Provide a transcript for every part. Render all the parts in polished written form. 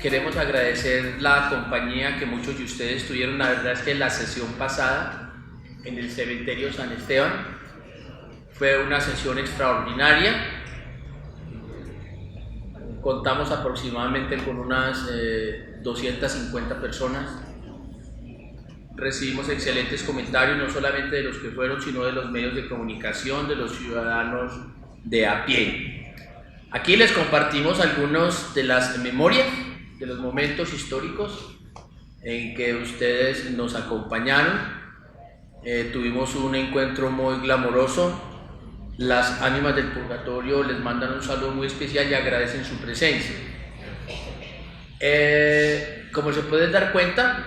Queremos agradecer la compañía que muchos de ustedes tuvieron. La verdad es que la sesión pasada en el cementerio San Esteban fue una sesión extraordinaria. Contamos aproximadamente con unas 250 personas. Recibimos excelentes comentarios, no solamente de los que fueron, sino de los medios de comunicación, de los ciudadanos de a pie. Aquí les compartimos algunos de las memorias, de los momentos históricos en que ustedes nos acompañaron. Tuvimos un encuentro muy glamoroso. Las ánimas del purgatorio les mandan un saludo muy especial y agradecen su presencia. Como se pueden dar cuenta,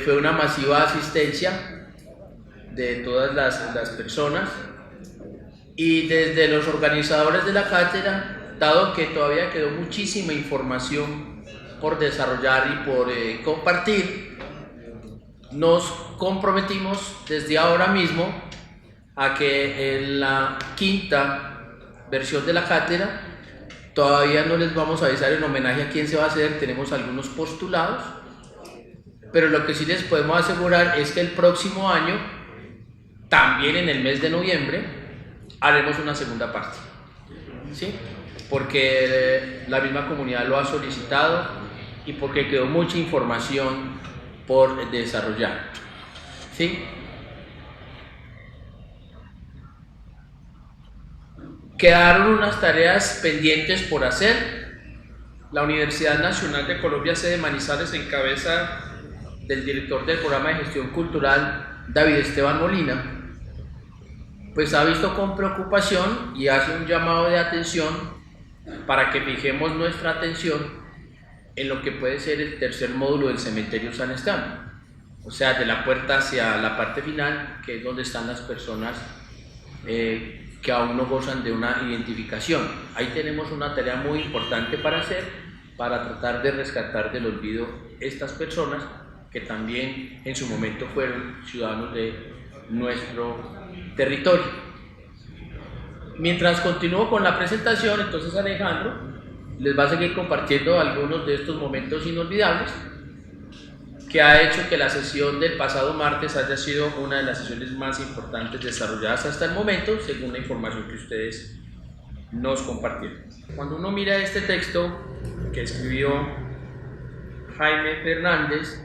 fue una masiva asistencia de todas las personas, y desde los organizadores de la cátedra, dado que todavía quedó muchísima información por desarrollar y por compartir, nos comprometimos desde ahora mismo a que en la quinta versión de la cátedra, todavía no les vamos a avisar en homenaje a quién se va a hacer, tenemos algunos postulados, pero lo que sí les podemos asegurar es que el próximo año, también en el mes de noviembre, haremos una segunda parte, ¿sí? Porque la misma comunidad lo ha solicitado y porque quedó mucha información por desarrollar, ¿sí? Quedaron unas tareas pendientes por hacer. La Universidad Nacional de Colombia, sede Manizales, en cabeza del director del programa de gestión cultural, David Esteban Molina, pues ha visto con preocupación y hace un llamado de atención para que fijemos nuestra atención en lo que puede ser el tercer módulo del cementerio San Esteban, o sea, de la puerta hacia la parte final, que es donde están las personas que aún no gozan de una identificación. Ahí tenemos una tarea muy importante para hacer, para tratar de rescatar del olvido estas personas que también en su momento fueron ciudadanos de nuestro territorio. Mientras continúo con la presentación, entonces Alejandro les va a seguir compartiendo algunos de estos momentos inolvidables que ha hecho que la sesión del pasado martes haya sido una de las sesiones más importantes desarrolladas hasta el momento, según la información que ustedes nos compartieron. Cuando uno mira este texto que escribió Jaime Fernández,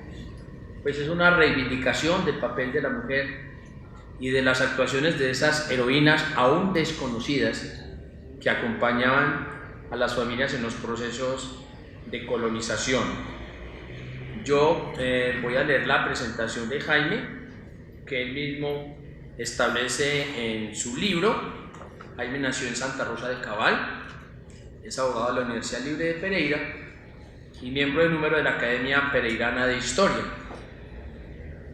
pues es una reivindicación del papel de la mujer y de las actuaciones de esas heroínas aún desconocidas que acompañaban a las familias en los procesos de colonización. Yo voy a leer la presentación de Jaime, que él mismo establece en su libro. Jaime nació en Santa Rosa de Cabal, es abogado de la Universidad Libre de Pereira y miembro del número de la Academia Pereirana de Historia.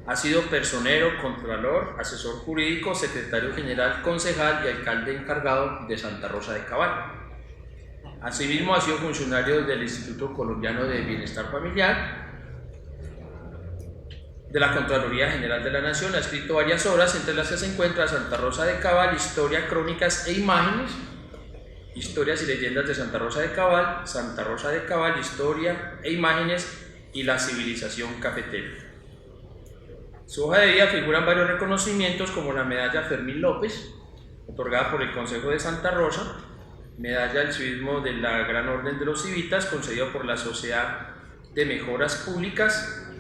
Ha sido personero, contralor, asesor jurídico, secretario general, concejal y alcalde encargado de Santa Rosa de Cabal. Asimismo, ha sido funcionario del Instituto Colombiano de Bienestar Familiar, de la Contraloría General de la Nación. Ha escrito varias obras, entre las que se encuentra Santa Rosa de Cabal, Historia, Crónicas e Imágenes, Historias y Leyendas de Santa Rosa de Cabal, Santa Rosa de Cabal, Historia e Imágenes y la Civilización Cafetera. Su hoja de vida figuran varios reconocimientos, como la medalla Fermín López, otorgada por el Consejo de Santa Rosa, medalla del civismo de la Gran Orden de los Civitas, concedida por la Sociedad de Mejoras Públicas,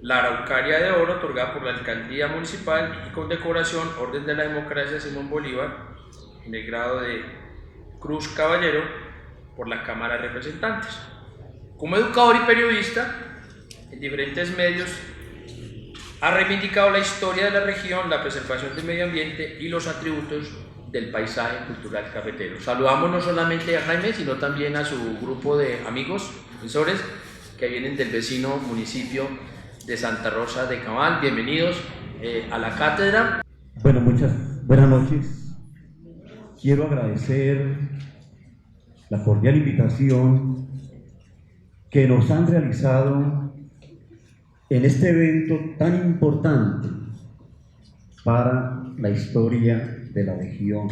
la Araucaria de Oro, otorgada por la Alcaldía Municipal, y condecoración Orden de la Democracia Simón Bolívar, en el grado de Cruz Caballero, por la Cámara de Representantes. Como educador y periodista, en diferentes medios ha reivindicado la historia de la región, la preservación del medio ambiente y los atributos del paisaje cultural cafetero. Saludamos no solamente a Jaime, sino también a su grupo de amigos, profesores, que vienen del vecino municipio de Santa Rosa de Cabal. Bienvenidos a la cátedra. Bueno, muchas buenas noches. Quiero agradecer la cordial invitación que nos han realizado en este evento tan importante para la historia de la región.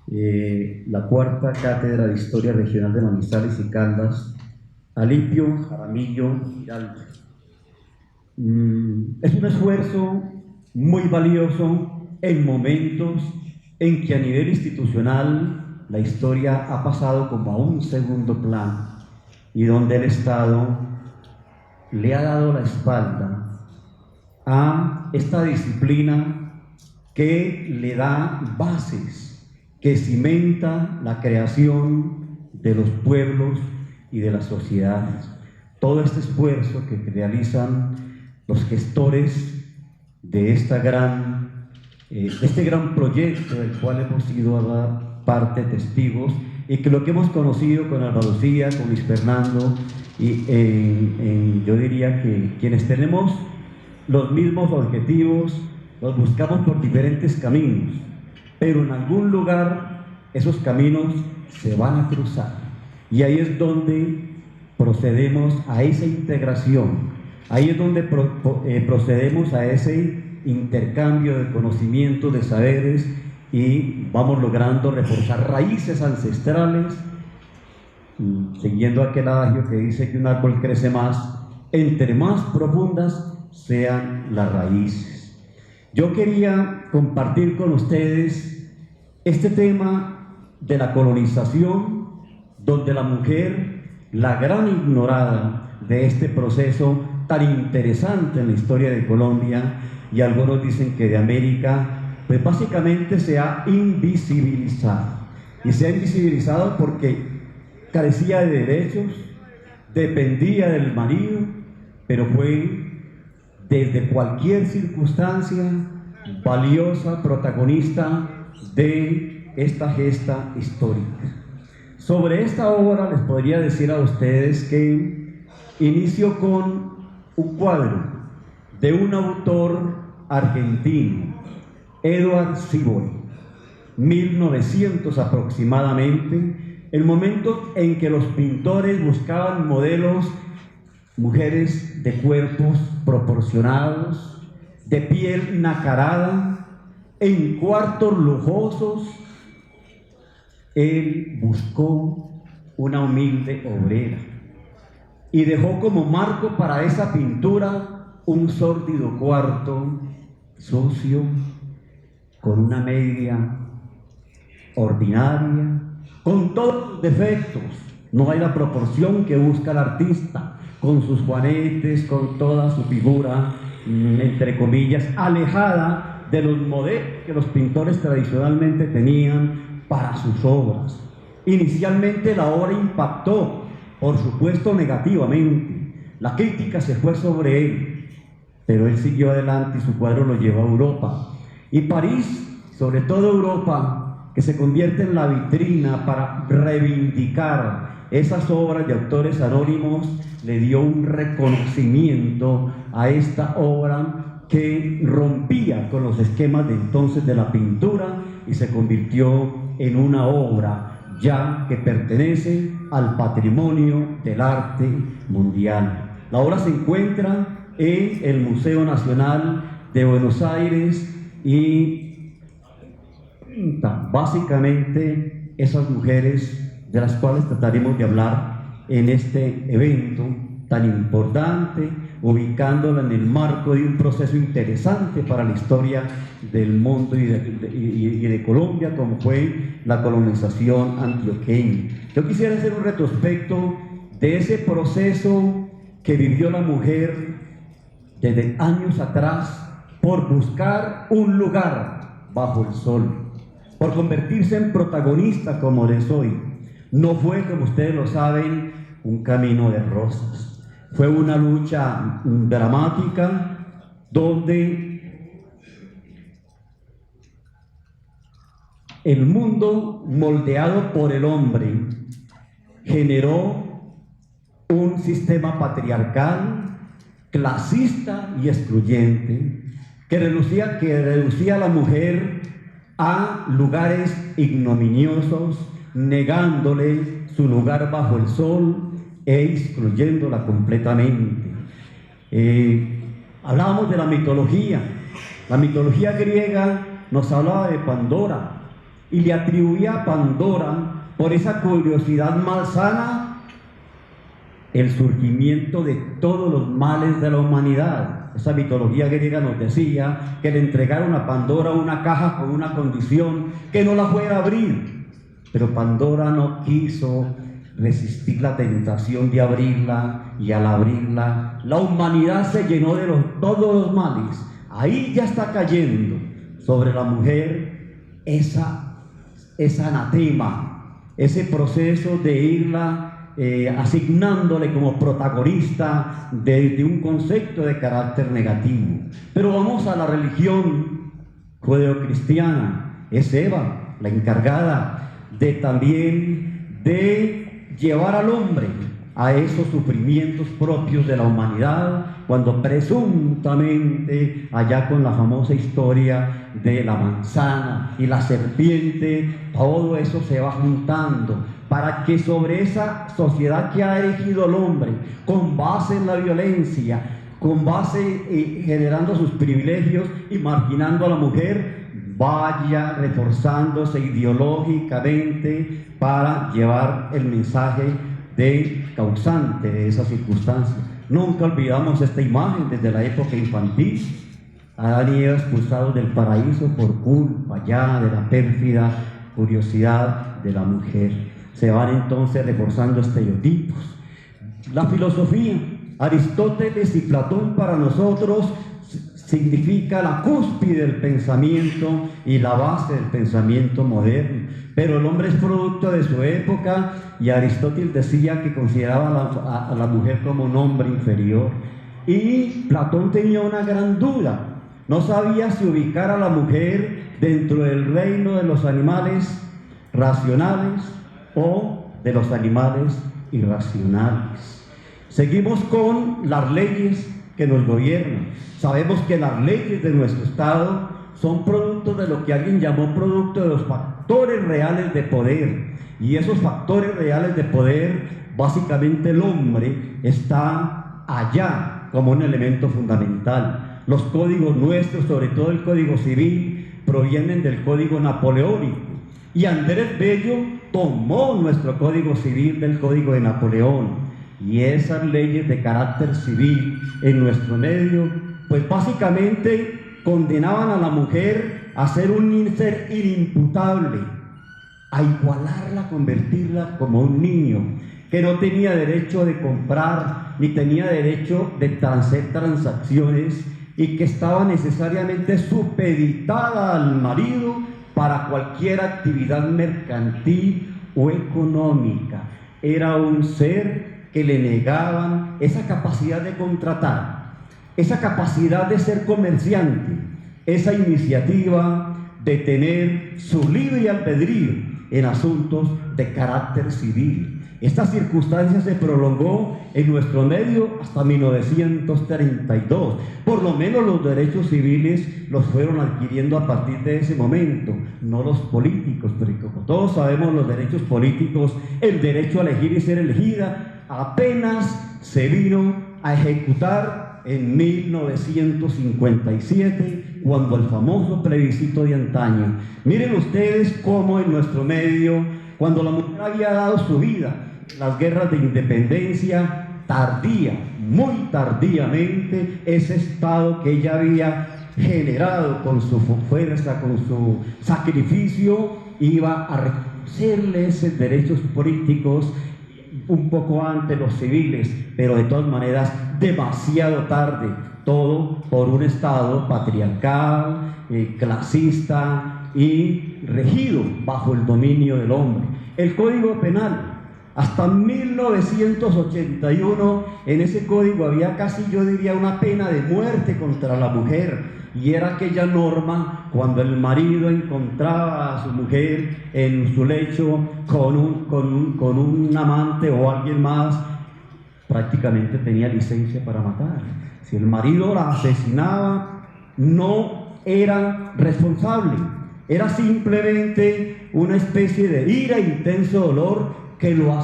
la cuarta cátedra de Historia Regional de Manizales y Caldas, Alipio Jaramillo Giraldo. Es un esfuerzo muy valioso en momentos en que a nivel institucional la historia ha pasado como a un segundo plano y donde el Estado le ha dado la espalda a esta disciplina que le da bases, que cimenta la creación de los pueblos y de las sociedades. Todo este esfuerzo que realizan los gestores de este gran proyecto del cual hemos sido parte testigos, y que lo que hemos conocido con Alba Lucía, con Luis Fernando, y yo diría que quienes tenemos los mismos objetivos, los buscamos por diferentes caminos, pero en algún lugar esos caminos se van a cruzar, y ahí es donde procedemos a esa integración, ahí es donde procedemos a ese intercambio de conocimientos, de saberes, y vamos logrando reforzar raíces ancestrales, siguiendo aquel adagio que dice que un árbol crece más entre más profundas sean las raíces. Yo quería compartir con ustedes este tema de la colonización, donde la mujer, la gran ignorada de este proceso tan interesante en la historia de Colombia, y algunos dicen que de América, pues básicamente se ha invisibilizado. Y se ha invisibilizado porque carecía de derechos, dependía del marido, pero fue desde cualquier circunstancia valiosa, protagonista de esta gesta histórica. Sobre esta obra les podría decir a ustedes que inicio con un cuadro de un autor argentino, Edward Sibori, 1900 aproximadamente, el momento en que los pintores buscaban modelos, mujeres de cuerpos proporcionados, de piel nacarada, en cuartos lujosos. Él buscó una humilde obrera y dejó como marco para esa pintura un sórdido cuarto sucio, con una media ordinaria, con todos los defectos. No hay la proporción que busca el artista, con sus juanetes, con toda su figura, entre comillas, alejada de los modelos que los pintores tradicionalmente tenían para sus obras. Inicialmente la obra impactó, por supuesto, negativamente. La crítica se fue sobre él, pero él siguió adelante y su cuadro lo llevó a Europa. Y París, sobre todo Europa, que se convierte en la vitrina para reivindicar esas obras de autores anónimos, le dio un reconocimiento a esta obra que rompía con los esquemas de entonces de la pintura y se convirtió en una obra ya que pertenece al patrimonio del arte mundial. La obra se encuentra en el Museo Nacional de Buenos Aires y básicamente esas mujeres de las cuales trataremos de hablar en este evento tan importante, ubicándola en el marco de un proceso interesante para la historia del mundo y de Colombia, como fue la colonización antioqueña. Yo quisiera hacer un retrospecto de ese proceso que vivió la mujer desde años atrás por buscar un lugar bajo el sol, por convertirse en protagonista como es hoy. No fue, como ustedes lo saben, un camino de rosas. Fue una lucha dramática donde el mundo moldeado por el hombre generó un sistema patriarcal, clasista y excluyente que reducía a la mujer a lugares ignominiosos, negándole su lugar bajo el sol e excluyéndola completamente. Hablábamos de la mitología. La mitología griega nos hablaba de Pandora y le atribuía a Pandora, por esa curiosidad malsana, el surgimiento de todos los males de la humanidad. Esa mitología griega nos decía que le entregaron a Pandora una caja con una condición, que no la fuera a abrir. Pero Pandora no quiso resistir la tentación de abrirla, y al abrirla, la humanidad se llenó de todos los males. Ahí ya está cayendo sobre la mujer esa anatema, ese proceso de irla asignándole como protagonista de un concepto de carácter negativo. Pero vamos a la religión judeocristiana. Es Eva la encargada de llevar al hombre a esos sufrimientos propios de la humanidad, cuando presuntamente, allá con la famosa historia de la manzana y la serpiente, todo eso se va juntando para que sobre esa sociedad que ha erigido el hombre, con base en la violencia, con base generando sus privilegios y marginando a la mujer, vaya reforzándose ideológicamente para llevar el mensaje causante de esa circunstancia. Nunca olvidamos esta imagen desde la época infantil. Adán y Eva expulsados del paraíso por culpa ya de la pérfida curiosidad de la mujer. Se van entonces reforzando estereotipos. La filosofía, Aristóteles y Platón para nosotros significa la cúspide del pensamiento y la base del pensamiento moderno. Pero el hombre es producto de su época, y Aristóteles decía que consideraba a la mujer como un hombre inferior. Y Platón tenía una gran duda. No sabía si ubicar a la mujer dentro del reino de los animales racionales o de los animales irracionales. Seguimos con las leyes que nos gobiernan. Sabemos que las leyes de nuestro Estado son producto de lo que alguien llamó producto de los factores reales de poder. Y esos factores reales de poder, básicamente el hombre está allá como un elemento fundamental. Los códigos nuestros, sobre todo el Código Civil, provienen del Código Napoleónico. Y Andrés Bello tomó nuestro Código Civil del Código de Napoleón. Y esas leyes de carácter civil en nuestro medio, pues básicamente condenaban a la mujer a ser un ser inimputable, a igualarla, convertirla como un niño, que no tenía derecho de comprar, ni tenía derecho de hacer transacciones, y que estaba necesariamente supeditada al marido para cualquier actividad mercantil o económica. Era un ser que le negaban esa capacidad de contratar, esa capacidad de ser comerciante, esa iniciativa de tener su libre albedrío en asuntos de carácter civil. Esta circunstancia se prolongó en nuestro medio hasta 1932. Por lo menos los derechos civiles los fueron adquiriendo a partir de ese momento, no los políticos, porque como todos sabemos, los derechos políticos, el derecho a elegir y ser elegida, apenas se vino a ejecutar en 1957, cuando el famoso plebiscito de antaño. Miren ustedes cómo en nuestro medio, cuando la mujer había dado su vida, las guerras de independencia, muy tardíamente, ese Estado que ella había generado con su fuerza, con su sacrificio, iba a reconocerle esos derechos políticos un poco antes los civiles, pero de todas maneras demasiado tarde, todo por un Estado patriarcal, clasista y regido bajo el dominio del hombre. El Código Penal, hasta 1981, en ese código había casi, yo diría, una pena de muerte contra la mujer, y era aquella norma cuando el marido encontraba a su mujer en su lecho con un amante o alguien más, prácticamente tenía licencia para matar. Si el marido la asesinaba, no era responsable, era simplemente una especie de ira, intenso dolor que lo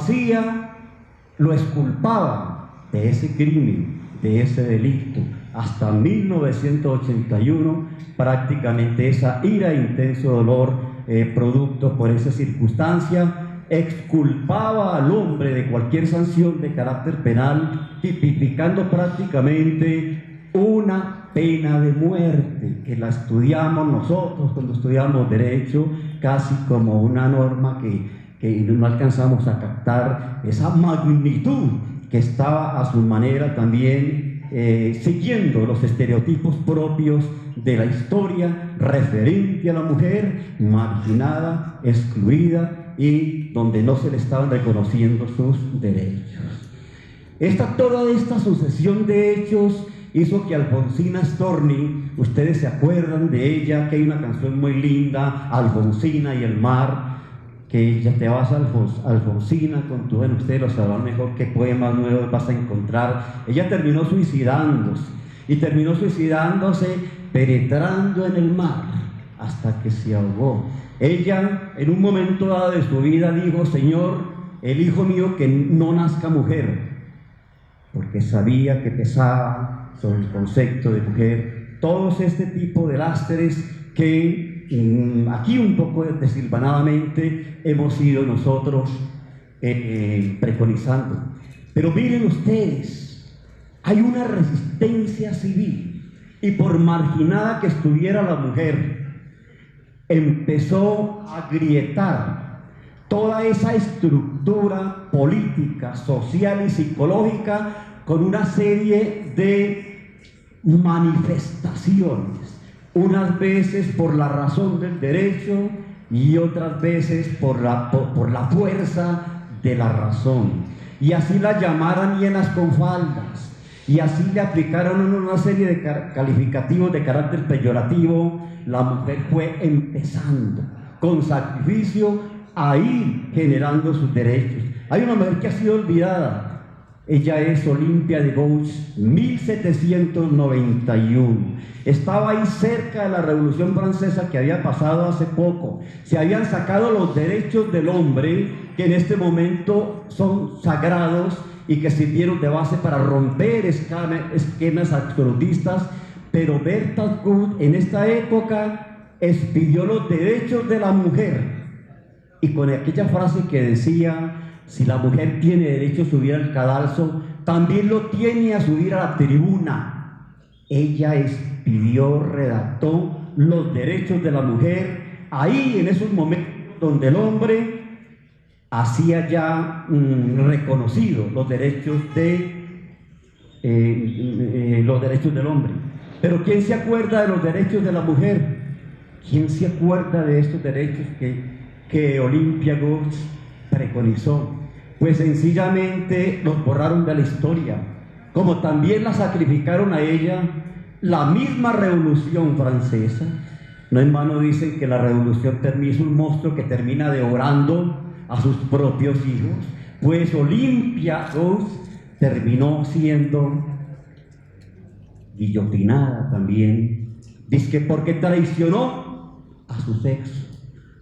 exculpaba de ese crimen, de ese delito. Hasta 1981 prácticamente esa ira, intenso dolor producto por esa circunstancia, exculpaba al hombre de cualquier sanción de carácter penal, tipificando prácticamente una pena de muerte, que la estudiamos nosotros cuando estudiamos derecho, casi como una norma que no alcanzamos a captar esa magnitud que estaba a su manera también siguiendo los estereotipos propios de la historia referente a la mujer marginada, excluida y donde no se le estaban reconociendo sus derechos. Toda esta sucesión de hechos hizo que Alfonsina Storni, ustedes se acuerdan de ella, que hay una canción muy linda, Alfonsina y el mar, que ya te vas Alfonsina con tu, bueno, ustedes lo sabrán mejor qué poemas nuevos vas a encontrar. Ella terminó suicidándose, y terminó suicidándose penetrando en el mar hasta que se ahogó. Ella en un momento dado de su vida dijo: Señor, el hijo mío que no nazca mujer, porque sabía que pesaba sobre el concepto de mujer todos este tipo de lastres que aquí un poco desilvanadamente hemos ido nosotros preconizando. Pero miren ustedes, hay una resistencia civil, y por marginada que estuviera la mujer, empezó a agrietar toda esa estructura política, social y psicológica con una serie de manifestaciones, unas veces por la razón del derecho y otras veces por la fuerza de la razón. Y así la llamaran hienas con faldas, y así le aplicaron una serie de calificativos de carácter peyorativo. La mujer fue empezando con sacrificio a ir generando sus derechos. Hay una mujer que ha sido olvidada. Ella es Olimpia de Gouges, 1791. Estaba ahí cerca de la Revolución Francesa que había pasado hace poco. Se habían sacado los derechos del hombre, que en este momento son sagrados y que sirvieron de base para romper esquemas absolutistas. Pero Berta Good en esta época expidió los derechos de la mujer, y con aquella frase que decía: si la mujer tiene derecho a subir al cadalso, también lo tiene a subir a la tribuna. Ella expidió, redactó los derechos de la mujer ahí en esos momentos donde el hombre hacía ya reconocido los derechos del hombre. Pero ¿quién se acuerda de los derechos de la mujer? ¿Quién se acuerda de estos derechos que Olimpia Gouges preconizó? Pues sencillamente los borraron de la historia, como también la sacrificaron a ella la misma Revolución Francesa. No en vano dicen que la revolución es un monstruo que termina devorando a sus propios hijos. Pues Olimpia Gouges terminó siendo guillotinada también, dizque porque traicionó a su sexo,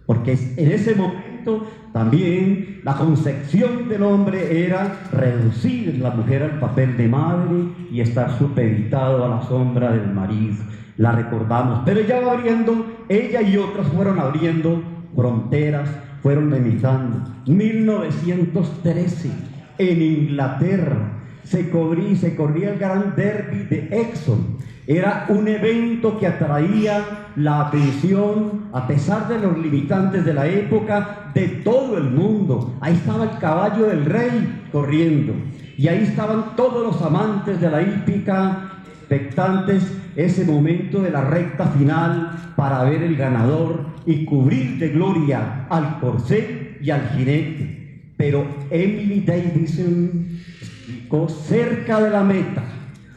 porque en ese momento también la concepción del hombre era reducir la mujer al papel de madre y estar supeditado a la sombra del marido. La recordamos, pero ella va abriendo, ella y otras fueron abriendo fronteras, fueron limitando. 1913, en Inglaterra, se corría el Gran Derby de Exon. Era un evento que atraía la atención, a pesar de los limitantes de la época, de todo el mundo. Ahí estaba el caballo del rey corriendo, y ahí estaban todos los amantes de la hípica, expectantes ese momento de la recta final para ver el ganador y cubrir de gloria al corcel y al jinete. Pero Emily Davison explicó cerca de la meta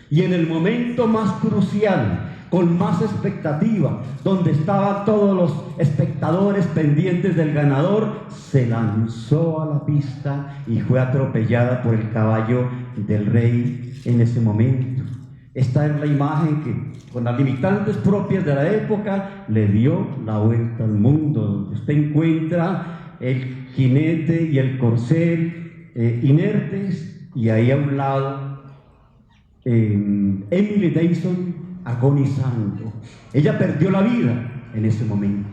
y en el momento más crucial, con más expectativa, donde estaban todos los espectadores pendientes del ganador, se lanzó a la pista y fue atropellada por el caballo del rey en ese momento. Esta es la imagen que, con las limitantes propias de la época, le dio la vuelta al mundo, donde usted encuentra el jinete y el corcel inertes, y ahí a un lado Emily Davison agonizando. Ella perdió la vida en ese momento.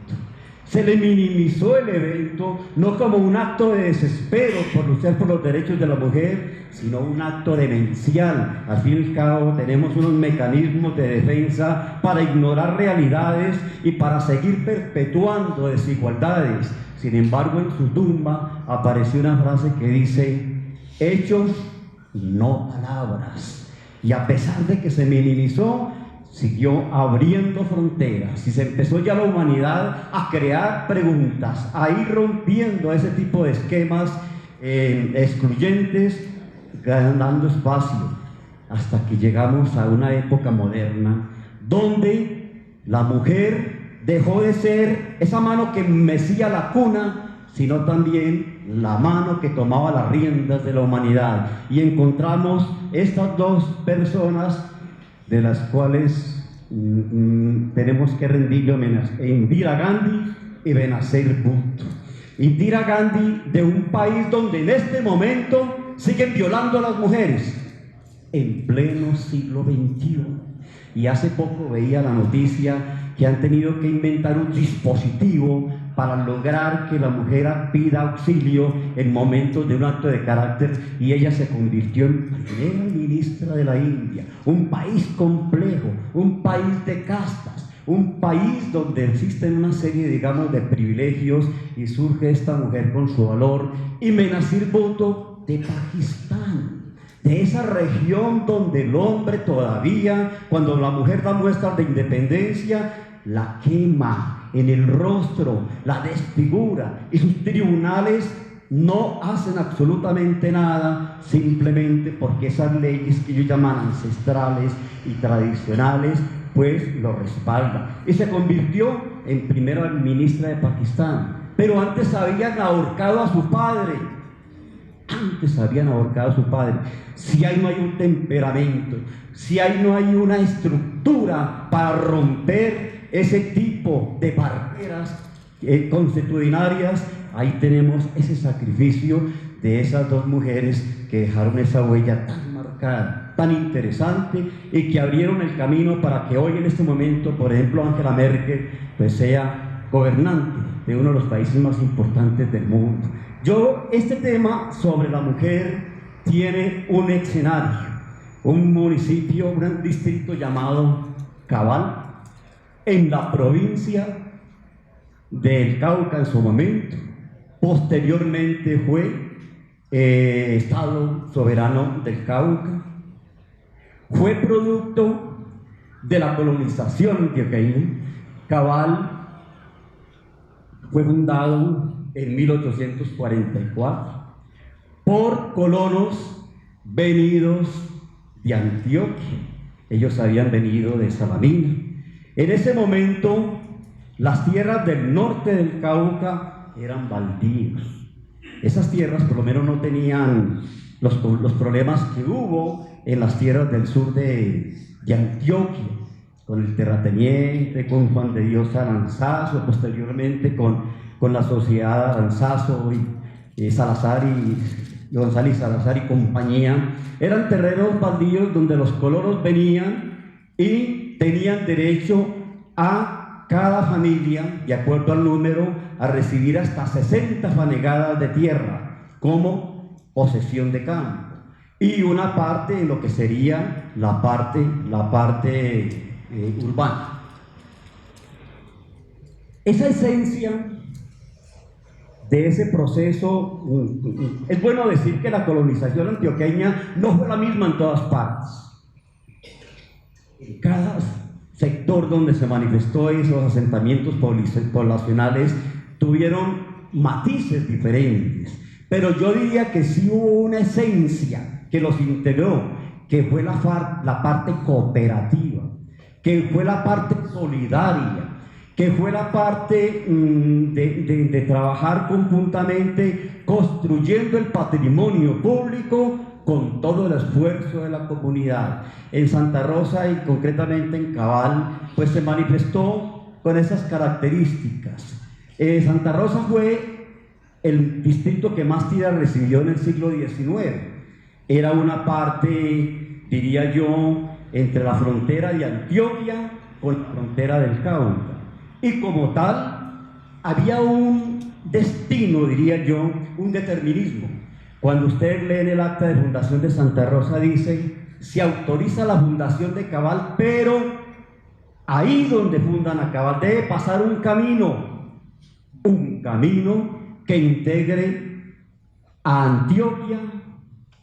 Se le minimizó el evento, no como un acto de desespero por luchar por los derechos de la mujer, sino un acto demencial. Al fin y al cabo tenemos unos mecanismos de defensa para ignorar realidades y para seguir perpetuando desigualdades. Sin embargo, en su tumba apareció una frase que dice: hechos y no palabras. Y a pesar de que se minimizó, siguió abriendo fronteras y se empezó ya la humanidad a crear preguntas, a ir rompiendo ese tipo de esquemas excluyentes, dando espacio, hasta que llegamos a una época moderna donde la mujer dejó de ser esa mano que mecía la cuna, sino también la mano que tomaba las riendas de la humanidad. Y encontramos estas dos personas de las cuales tenemos que rendirle homenaje: Indira Gandhi y Benazir Bhutto. Indira Gandhi, de un país donde en este momento siguen violando a las mujeres, en pleno siglo XXI. Y hace poco veía la noticia que han tenido que inventar un dispositivo para lograr que la mujer pida auxilio en momentos de un acto de carácter, y ella se convirtió en primera ministra de la India, un país complejo, un país de castas, un país donde existen una serie, digamos, de privilegios, y surge esta mujer con su valor. Y Benazir Bhutto, de Pakistán, de esa región donde el hombre todavía, cuando la mujer da muestras de independencia, la quema en el rostro, la desfigura, y sus tribunales no hacen absolutamente nada, simplemente porque esas leyes que ellos llaman ancestrales y tradicionales pues lo respaldan. Y se convirtió en primera ministra de Pakistán. Pero antes habían ahorcado a su padre. Si ahí no hay un temperamento, si ahí no hay una estructura para romper ese tipo de barreras consuetudinarias, ahí tenemos ese sacrificio de esas dos mujeres que dejaron esa huella tan marcada, tan interesante, y que abrieron el camino para que hoy, en este momento, por ejemplo, Angela Merkel pues sea gobernante de uno de los países más importantes del mundo. Este tema sobre la mujer tiene un escenario, un municipio, un distrito llamado Cabal, en la provincia del Cauca en su momento. Posteriormente fue Estado soberano del Cauca. Fue producto de la colonización antioqueña. Cabal fue fundado en 1844 por colonos venidos de Antioquia. Ellos habían venido de Salamina. En ese momento, las tierras del norte del Cauca eran baldíos. Esas tierras por lo menos no tenían los problemas que hubo en las tierras del sur de Antioquia, con el terrateniente, con Juan de Dios Aranzazo, posteriormente con la sociedad Aranzazo y Salazar y González Salazar y compañía. Eran terrenos baldíos donde los colonos venían y tenían derecho a cada familia, de acuerdo al número, a recibir hasta 60 fanegadas de tierra como posesión de campo, y una parte en lo que sería la parte urbana. Esa esencia de ese proceso, es bueno decir que la colonización antioqueña no fue la misma en todas partes. En cada sector donde se manifestó esos asentamientos poblacionales tuvieron matices diferentes, pero yo diría que sí hubo una esencia que los integró, que fue la parte cooperativa, que fue la parte solidaria, que fue la parte de trabajar conjuntamente construyendo el patrimonio público con todo el esfuerzo de la comunidad. En Santa Rosa y concretamente en Cabal pues se manifestó con esas características. Santa Rosa fue el distrito que más tierra recibió en el siglo XIX. Era una parte, diría yo, entre la frontera de Antioquia con la frontera del Cauca. Y como tal, había un destino, diría yo, un determinismo. Cuando usted lee en el acta de fundación de Santa Rosa, dice, se autoriza la fundación de Cabal, pero ahí donde fundan a Cabal debe pasar un camino que integre a Antioquia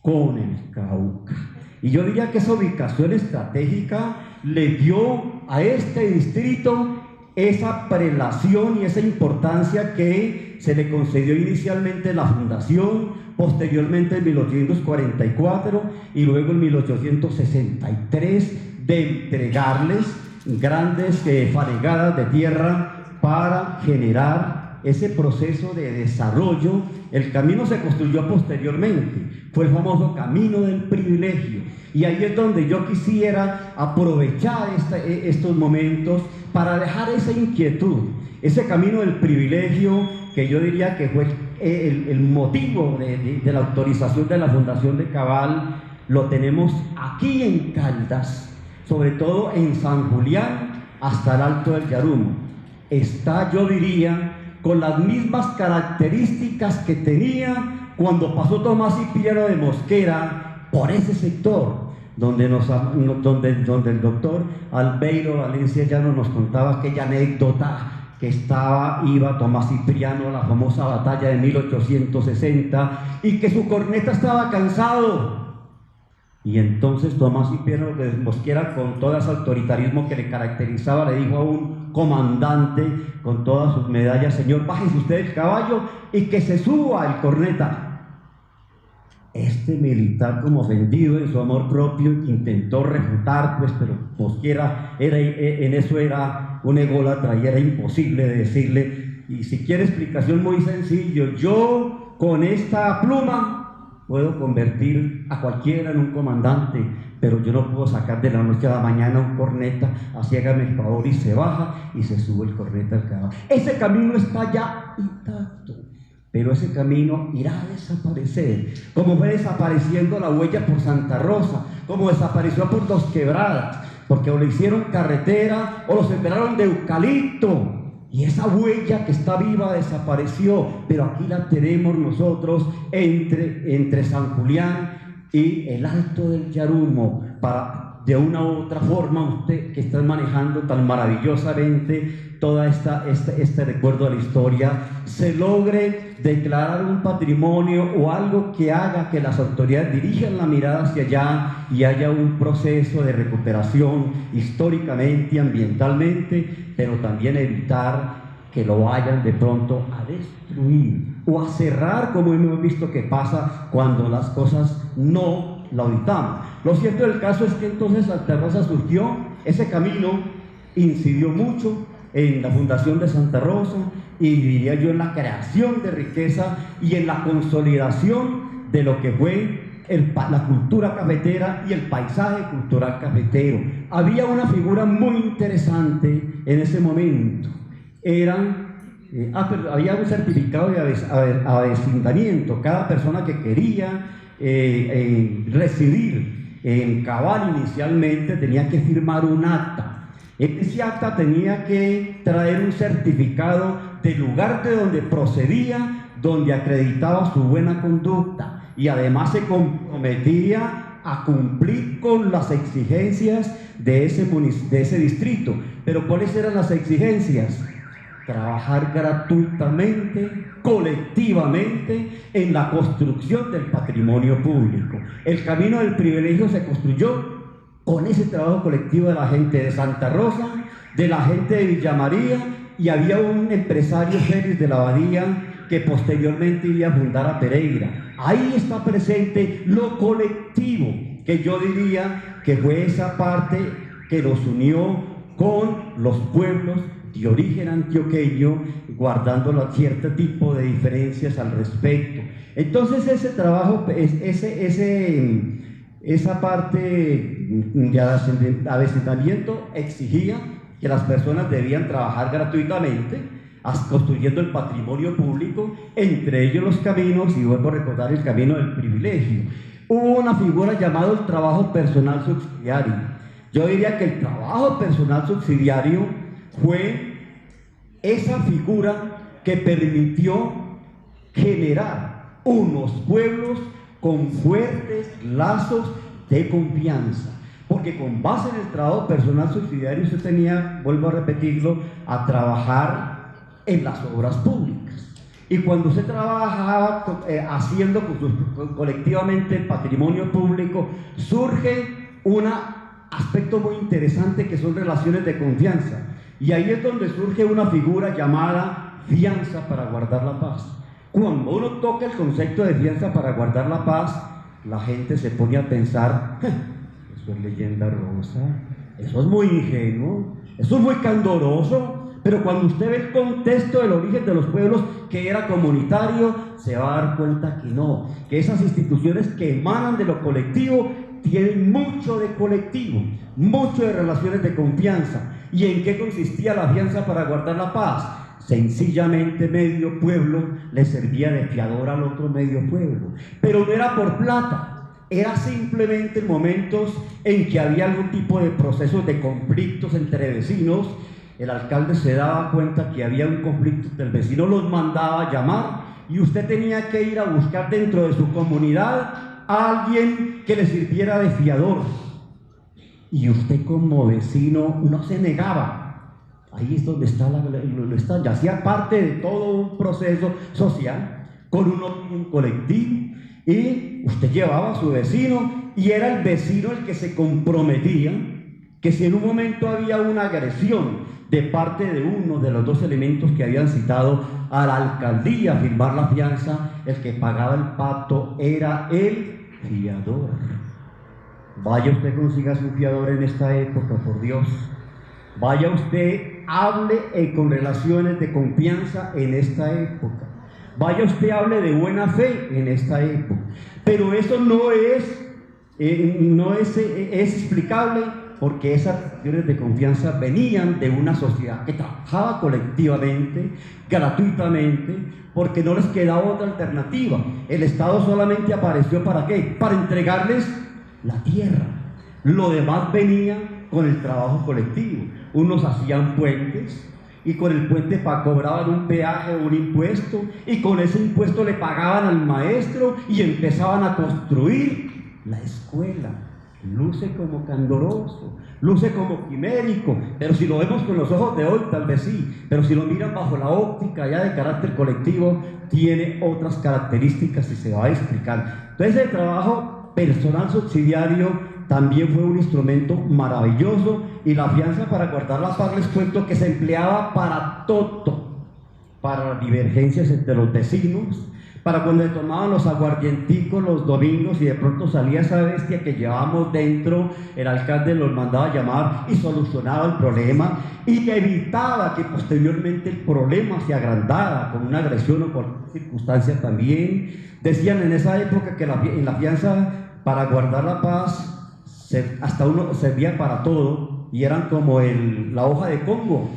con el Cauca. Y yo diría que esa ubicación estratégica le dio a este distrito esa prelación y esa importancia que se le concedió inicialmente en la fundación, posteriormente en 1844 y luego en 1863, de entregarles grandes fanegadas de tierra para generar ese proceso de desarrollo. El camino se construyó posteriormente, fue el famoso camino del privilegio, y ahí es donde yo quisiera aprovechar estos momentos para dejar esa inquietud. Ese camino del privilegio, que yo diría que fue el motivo de la autorización de la fundación de Cabal, lo tenemos aquí en Caldas, sobre todo en San Julián hasta el Alto del Yarumo. Está, yo diría, con las mismas características que tenía cuando pasó Tomás Cipriano de Mosquera por ese sector, donde el doctor Albeiro Valencia ya nos contaba aquella anécdota que iba Tomás Cipriano a la famosa batalla de 1860 y que su corneta estaba cansado. Y entonces Tomás Cipriano de Mosquera, con todo ese autoritarismo que le caracterizaba, le dijo a un comandante con todas sus medallas: señor, bájese usted del caballo y que se suba el corneta. Este militar, como ofendido en su amor propio, intentó refutar, pero Mosquera en eso era un ególatra y era imposible de decirle. Y si quiere explicación, muy sencillo: yo con esta pluma puedo convertir a cualquiera en un comandante, pero yo no puedo sacar de la noche a la mañana un corneta, así hágame el favor. Y se baja y se sube el corneta al caballo. Ese camino está ya intacto, pero ese camino irá a desaparecer, como fue desapareciendo la huella por Santa Rosa, como desapareció por Dos Quebradas, porque o le hicieron carretera o lo sembraron de eucalipto. Y esa huella que está viva desapareció, pero aquí la tenemos nosotros entre San Julián y el Alto del Yarumo, para de una u otra forma usted que está manejando tan maravillosamente todo este recuerdo de la historia, se logre declarar un patrimonio o algo que haga que las autoridades dirijan la mirada hacia allá y haya un proceso de recuperación históricamente y ambientalmente, pero también evitar que lo vayan de pronto a destruir o a cerrar, como hemos visto que pasa cuando las cosas no la auditamos. Lo cierto del caso es que entonces Santa Rosa surgió, ese camino incidió mucho en la fundación de Santa Rosa y diría yo en la creación de riqueza y en la consolidación de lo que fue la cultura cafetera y el paisaje cultural cafetero. Había una figura muy interesante en ese momento. Había un certificado de avecindamiento. Cada persona que quería residir en Cabal inicialmente tenía que firmar un acta. Ese acta tenía que traer un certificado del lugar de donde procedía, donde acreditaba su buena conducta, y además se comprometía a cumplir con las exigencias de ese distrito. Pero ¿cuáles eran las exigencias? Trabajar gratuitamente, colectivamente, en la construcción del patrimonio público. El camino del privilegio se construyó con ese trabajo colectivo de la gente de Santa Rosa, de la gente de Villa María, y había un empresario Félix de la Abadía que posteriormente iba a fundar a Pereira. Ahí está presente lo colectivo, que yo diría que fue esa parte que los unió con los pueblos de origen antioqueño, guardando cierto tipo de diferencias al respecto. Entonces ese trabajo, esa parte de avecindamiento exigía que las personas debían trabajar gratuitamente, construyendo el patrimonio público, entre ellos los caminos, y vuelvo a recordar el camino del privilegio. Hubo una figura llamada el trabajo personal subsidiario. Yo diría que el trabajo personal subsidiario fue esa figura que permitió generar unos pueblos con fuertes lazos de confianza. Porque con base en el trabajo personal subsidiario usted tenía, vuelvo a repetirlo, a trabajar en las obras públicas. Y cuando usted trabajaba haciendo colectivamente el patrimonio público, surge un aspecto muy interesante que son relaciones de confianza. Y ahí es donde surge una figura llamada fianza para guardar la paz. Cuando uno toca el concepto de fianza para guardar la paz, la gente se pone a pensar, eso es leyenda rosa, eso es muy ingenuo, eso es muy candoroso. Pero cuando usted ve el contexto del origen de los pueblos, que era comunitario, se va a dar cuenta que no, que esas instituciones que emanan de lo colectivo tienen mucho de colectivo, mucho de relaciones de confianza. ¿Y en qué consistía la fianza para guardar la paz? Sencillamente medio pueblo le servía de fiador al otro medio pueblo, pero no era por plata, era simplemente en momentos en que había algún tipo de procesos de conflictos entre vecinos. El alcalde se daba cuenta que había un conflicto, el vecino los mandaba a llamar y usted tenía que ir a buscar dentro de su comunidad a alguien que le sirviera de fiador. Y usted como vecino no se negaba. Ahí es donde está ya hacía parte de todo un proceso social con un orden colectivo, y usted llevaba a su vecino y era el vecino el que se comprometía que si en un momento había una agresión de parte de uno de los dos elementos que habían citado a la alcaldía a firmar la fianza, el que pagaba el pacto era el fiador. Vaya usted, consiga su fiador en esta época, por Dios. Vaya usted, hable con relaciones de confianza en esta época. Vaya usted, hable de buena fe en esta época. Pero eso no es explicable, porque esas relaciones de confianza venían de una sociedad que trabajaba colectivamente, gratuitamente, porque no les quedaba otra alternativa. El Estado solamente apareció ¿para qué? Para entregarles la tierra. Lo demás venía con el trabajo colectivo. Unos hacían puentes y con el puente cobraban un peaje o un impuesto, y con ese impuesto le pagaban al maestro y empezaban a construir la escuela. Luce como candoroso, luce como quimérico, pero si lo vemos con los ojos de hoy tal vez sí, pero si lo miran bajo la óptica ya de carácter colectivo, tiene otras características y se va a explicar. Entonces el trabajo personal subsidiario también fue un instrumento maravilloso, y la fianza para guardar la paz, les cuento que se empleaba para todo, para las divergencias entre los vecinos, para cuando le tomaban los aguardienticos los domingos y de pronto salía esa bestia que llevábamos dentro, el alcalde los mandaba a llamar y solucionaba el problema y evitaba que posteriormente el problema se agrandara con una agresión o por circunstancia también. Decían en esa época que en la fianza para guardar la paz hasta uno servía para todo, y eran como la hoja de Congo,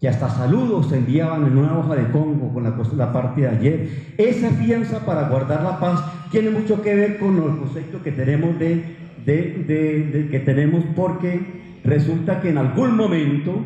que hasta saludos se enviaban en una hoja de Congo con la parte de ayer. Esa fianza para guardar la paz tiene mucho que ver con el concepto que tenemos porque resulta que en algún momento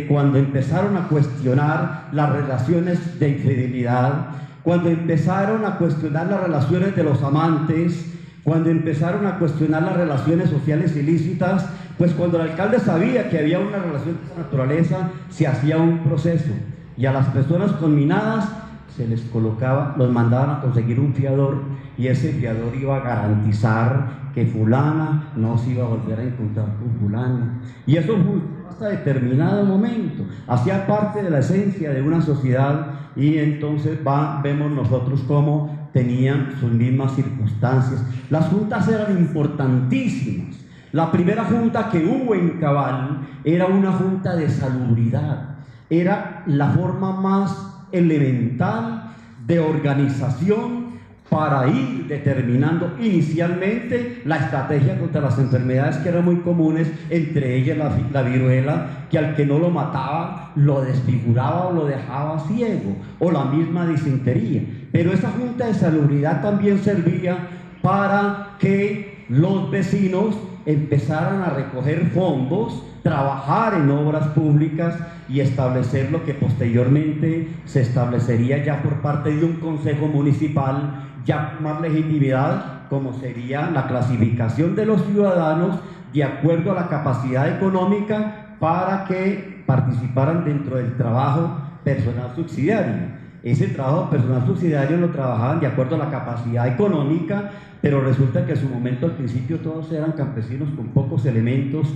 cuando empezaron a cuestionar las relaciones de infidelidad, cuando empezaron a cuestionar las relaciones de los amantes, cuando empezaron a cuestionar las relaciones sociales ilícitas, pues cuando el alcalde sabía que había una relación de esa naturaleza, se hacía un proceso, y a las personas conminadas se les colocaba, los mandaban a conseguir un fiador, y ese fiador iba a garantizar que fulana no se iba a volver a encontrar con fulano. Y eso fue hasta determinado momento, hacía parte de la esencia de una sociedad, y entonces vemos nosotros cómo tenían sus mismas circunstancias. Las juntas eran importantísimas. La primera junta que hubo en Cabal era una junta de salubridad, era la forma más elemental de organización para ir determinando inicialmente la estrategia contra las enfermedades que eran muy comunes, entre ellas la viruela, que al que no lo mataba lo desfiguraba o lo dejaba ciego, o la misma disentería. Pero esa junta de salubridad también servía para que los vecinos empezaran a recoger fondos, trabajar en obras públicas y establecer lo que posteriormente se establecería ya por parte de un consejo municipal, ya con más legitimidad, como sería la clasificación de los ciudadanos de acuerdo a la capacidad económica para que participaran dentro del trabajo personal subsidiario. Ese trabajo personal subsidiario lo trabajaban de acuerdo a la capacidad económica, pero resulta que en su momento al principio todos eran campesinos con pocos elementos,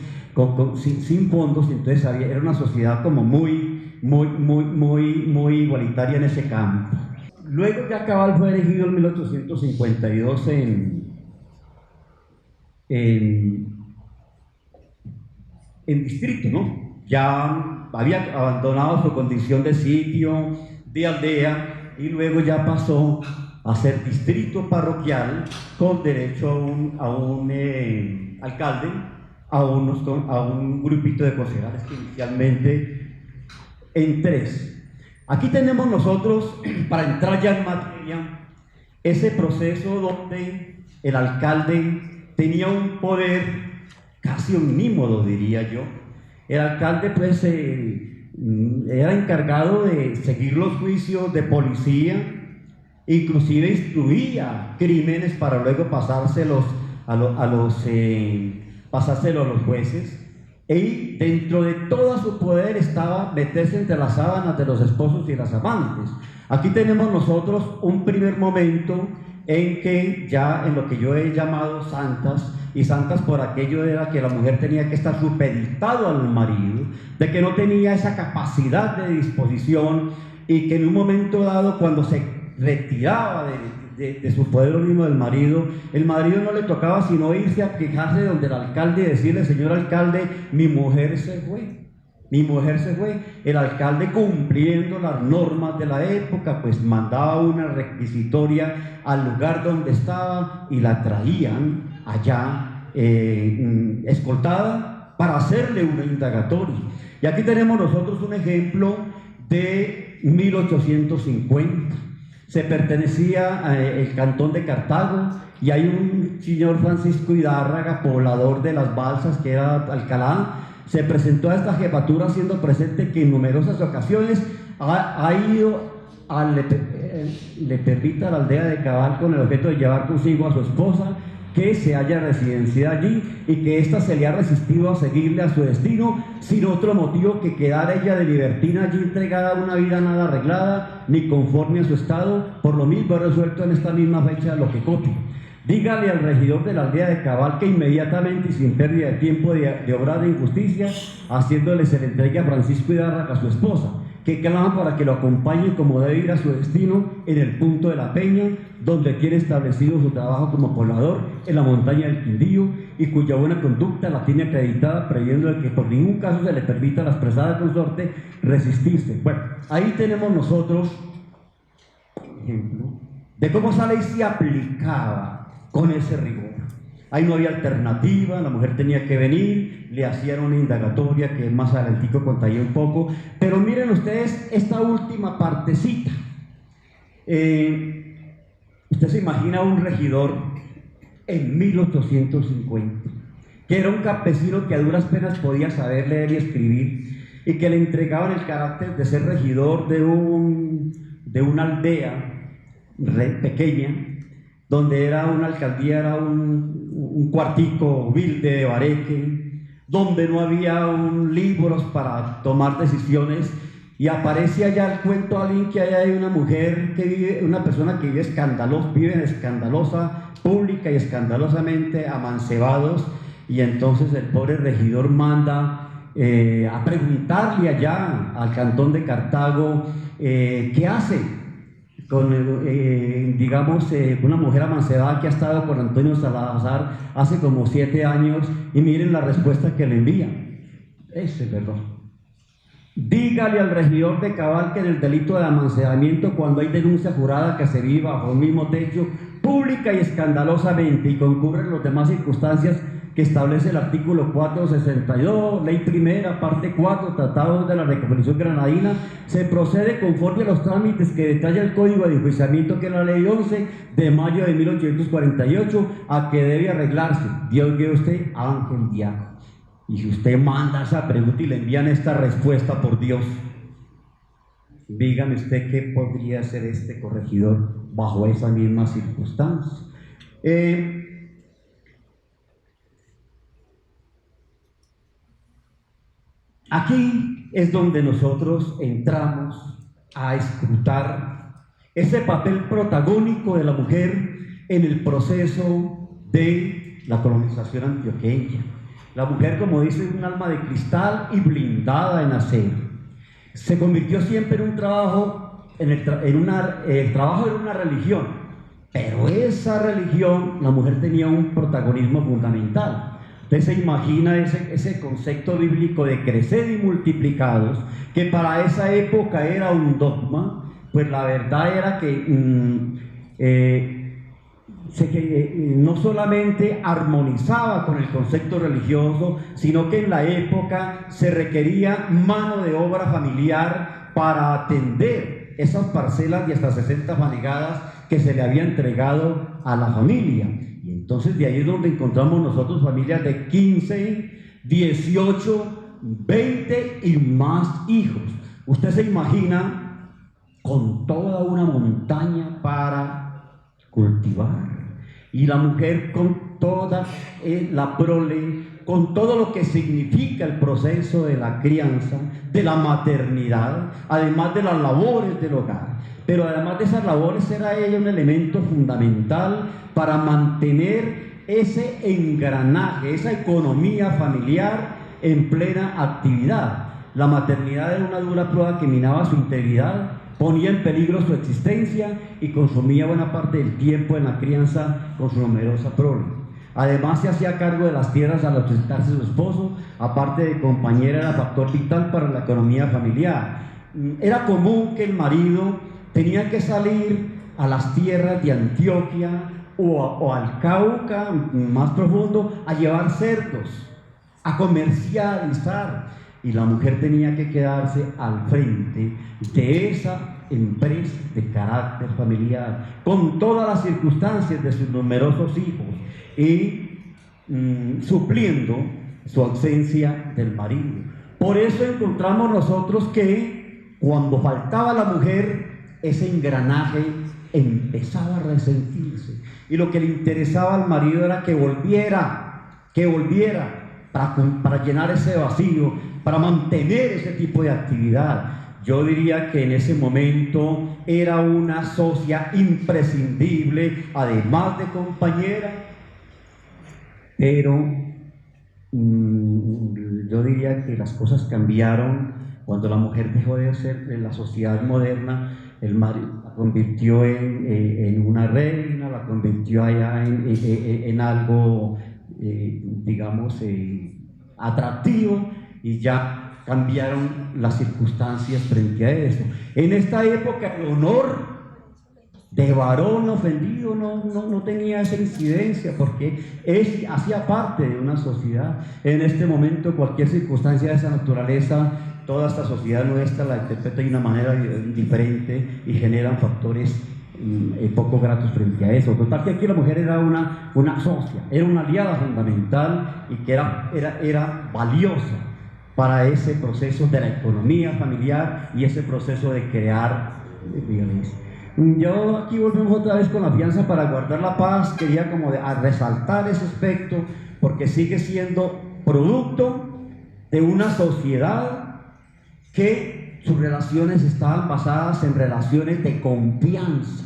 sin fondos, entonces era una sociedad como muy igualitaria en ese campo. Luego ya Cabal fue elegido en 1852 en distrito, ¿no? Ya había abandonado su condición de sitio, de aldea, y luego ya pasó a ser distrito parroquial con derecho a un alcalde, a un grupito de concejales que inicialmente en 3. Aquí tenemos nosotros, para entrar ya en materia, ese proceso donde el alcalde tenía un poder casi omnímodo, diría yo. El alcalde pues era encargado de seguir los juicios de policía, inclusive instruía crímenes para luego pasárselos a los jueces, y dentro de todo su poder estaba meterse entre las sábanas de los esposos y las amantes. Aquí tenemos nosotros un primer momento en que ya en lo que yo he llamado santas, y santas por aquello era que la mujer tenía que estar supeditado al marido, de que no tenía esa capacidad de disposición, y que en un momento dado, cuando se retiraba de su poder mismo del marido, el marido no le tocaba sino irse a quejarse donde el alcalde y decirle: señor alcalde, mi mujer se fue. Mi mujer se fue. El alcalde, cumpliendo las normas de la época, pues mandaba una requisitoria al lugar donde estaba y la traían allá escoltada para hacerle una indagatoria. Y aquí tenemos nosotros un ejemplo de 1850. Se pertenecía al cantón de Cartago, y hay un señor Francisco Hidárraga, poblador de Las Balsas, que era Alcalá. Se presentó a esta jefatura haciendo presente que en numerosas ocasiones ha ido le permite a la aldea de Cabal con el objeto de llevar consigo a su esposa, que se haya residenciado allí, y que ésta se le ha resistido a seguirle a su destino, sin otro motivo que quedar ella de libertina allí entregada a una vida nada arreglada, ni conforme a su estado. Por lo mismo he resuelto en esta misma fecha lo que copio. Dígale al regidor de la aldea de Cabal que inmediatamente y sin pérdida de tiempo de obrar de injusticia, haciéndole se le entregue a Francisco Hidárraga, a su esposa, que clama para que lo acompañe como debe ir a su destino en el punto de la Peña, donde tiene establecido su trabajo como poblador en la montaña del Quindío, y cuya buena conducta la tiene acreditada, previendo que por ningún caso se le permita a la expresada consorte resistirse. Bueno, ahí tenemos nosotros ejemplo de cómo esa ley se aplicaba con ese rigor. Ahí no había alternativa, la mujer tenía que venir, le hacían una indagatoria que más adelantico contaría un poco, pero miren ustedes esta última partecita. Usted se imagina un regidor en 1850, que era un campesino que a duras penas podía saber leer y escribir, y que le entregaban el carácter de ser regidor de una aldea pequeña, donde era una alcaldía, era un cuartico humilde de bareque, donde no había libros para tomar decisiones, y aparece allá el cuento alguien que hay una mujer que vive, una persona que vive escandalosa, pública y escandalosamente amancebados, y entonces el pobre regidor manda a preguntarle allá al cantón de Cartago qué hace con una mujer amancebada que ha estado con Antonio Salazar hace como 7 años, y miren la respuesta que le envía. Perdón. Dígale al regidor de Cabal que en el delito de amancebamiento, cuando hay denuncia jurada que se vive bajo el mismo techo, pública y escandalosamente, y concurren las demás circunstancias, que establece el artículo 462, ley primera, parte 4, Tratado de la Reconstrucción Granadina, se procede conforme a los trámites que detalla el Código de Enjuiciamiento, que es la ley 11 de mayo de 1848, a que debe arreglarse. Dios guíe usted, Ángel Diaco. Y si usted manda esa pregunta y le envían esta respuesta, por Dios, dígame usted qué podría hacer este corregidor bajo esas mismas circunstancias. Aquí es donde nosotros entramos a escrutar ese papel protagónico de la mujer en el proceso de la colonización antioqueña. La mujer, como dice, es un alma de cristal y blindada en acero. Se convirtió siempre en un trabajo, el trabajo era una religión, pero esa religión, la mujer tenía un protagonismo fundamental. Usted se imagina ese concepto bíblico de crecer y multiplicados, que para esa época era un dogma. Pues la verdad era que no solamente armonizaba con el concepto religioso, sino que en la época se requería mano de obra familiar para atender esas parcelas de hasta 60 fanegadas que se le había entregado a la familia. Y entonces de ahí es donde encontramos nosotros familias de 15, 18, 20 y más hijos. Usted se imagina con toda una montaña para cultivar, y la mujer con toda la prole, con todo lo que significa el proceso de la crianza, de la maternidad, además de las labores del hogar. Pero además de esas labores era ella un elemento fundamental para mantener ese engranaje, esa economía familiar en plena actividad. La maternidad era una dura prueba que minaba su integridad, ponía en peligro su existencia y consumía buena parte del tiempo en la crianza con su numerosa prole. Además se hacía cargo de las tierras al ausentarse su esposo, aparte de compañera, era factor vital para la economía familiar. Era común que el marido tenía que salir a las tierras de Antioquia o al Cauca más profundo a llevar cerdos, a comercializar, y la mujer tenía que quedarse al frente de esa empresa de carácter familiar, con todas las circunstancias de sus numerosos hijos y supliendo su ausencia del marido. Por eso encontramos nosotros que cuando faltaba la mujer, ese engranaje empezaba a resentirse, y lo que le interesaba al marido era que volviera para llenar ese vacío, para mantener ese tipo de actividad. Yo diría que en ese momento era una socia imprescindible, además de compañera, pero yo diría que las cosas cambiaron cuando la mujer dejó de ser en la sociedad moderna. El marido la convirtió en una reina, la convirtió allá en algo, digamos, atractivo, y ya cambiaron las circunstancias frente a eso. En esta época el honor de varón ofendido no tenía esa incidencia, porque él hacía parte de una sociedad. En este momento cualquier circunstancia de esa naturaleza, toda esta sociedad nuestra la interpreta de una manera diferente y generan factores poco gratos frente a eso. Total, que aquí la mujer era una socia, era una aliada fundamental, y que era valiosa para ese proceso de la economía familiar y ese proceso de crear violencia. Yo aquí volvemos otra vez con la fianza para guardar la paz. Quería como resaltar ese aspecto, porque sigue siendo producto de una sociedad que sus relaciones estaban basadas en relaciones de confianza,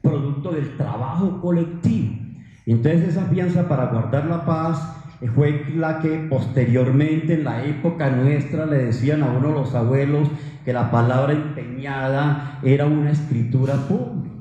producto del trabajo colectivo. Y entonces esa fianza para guardar la paz fue la que posteriormente, en la época nuestra, le decían a uno los abuelos que la palabra empeñada era una escritura pública,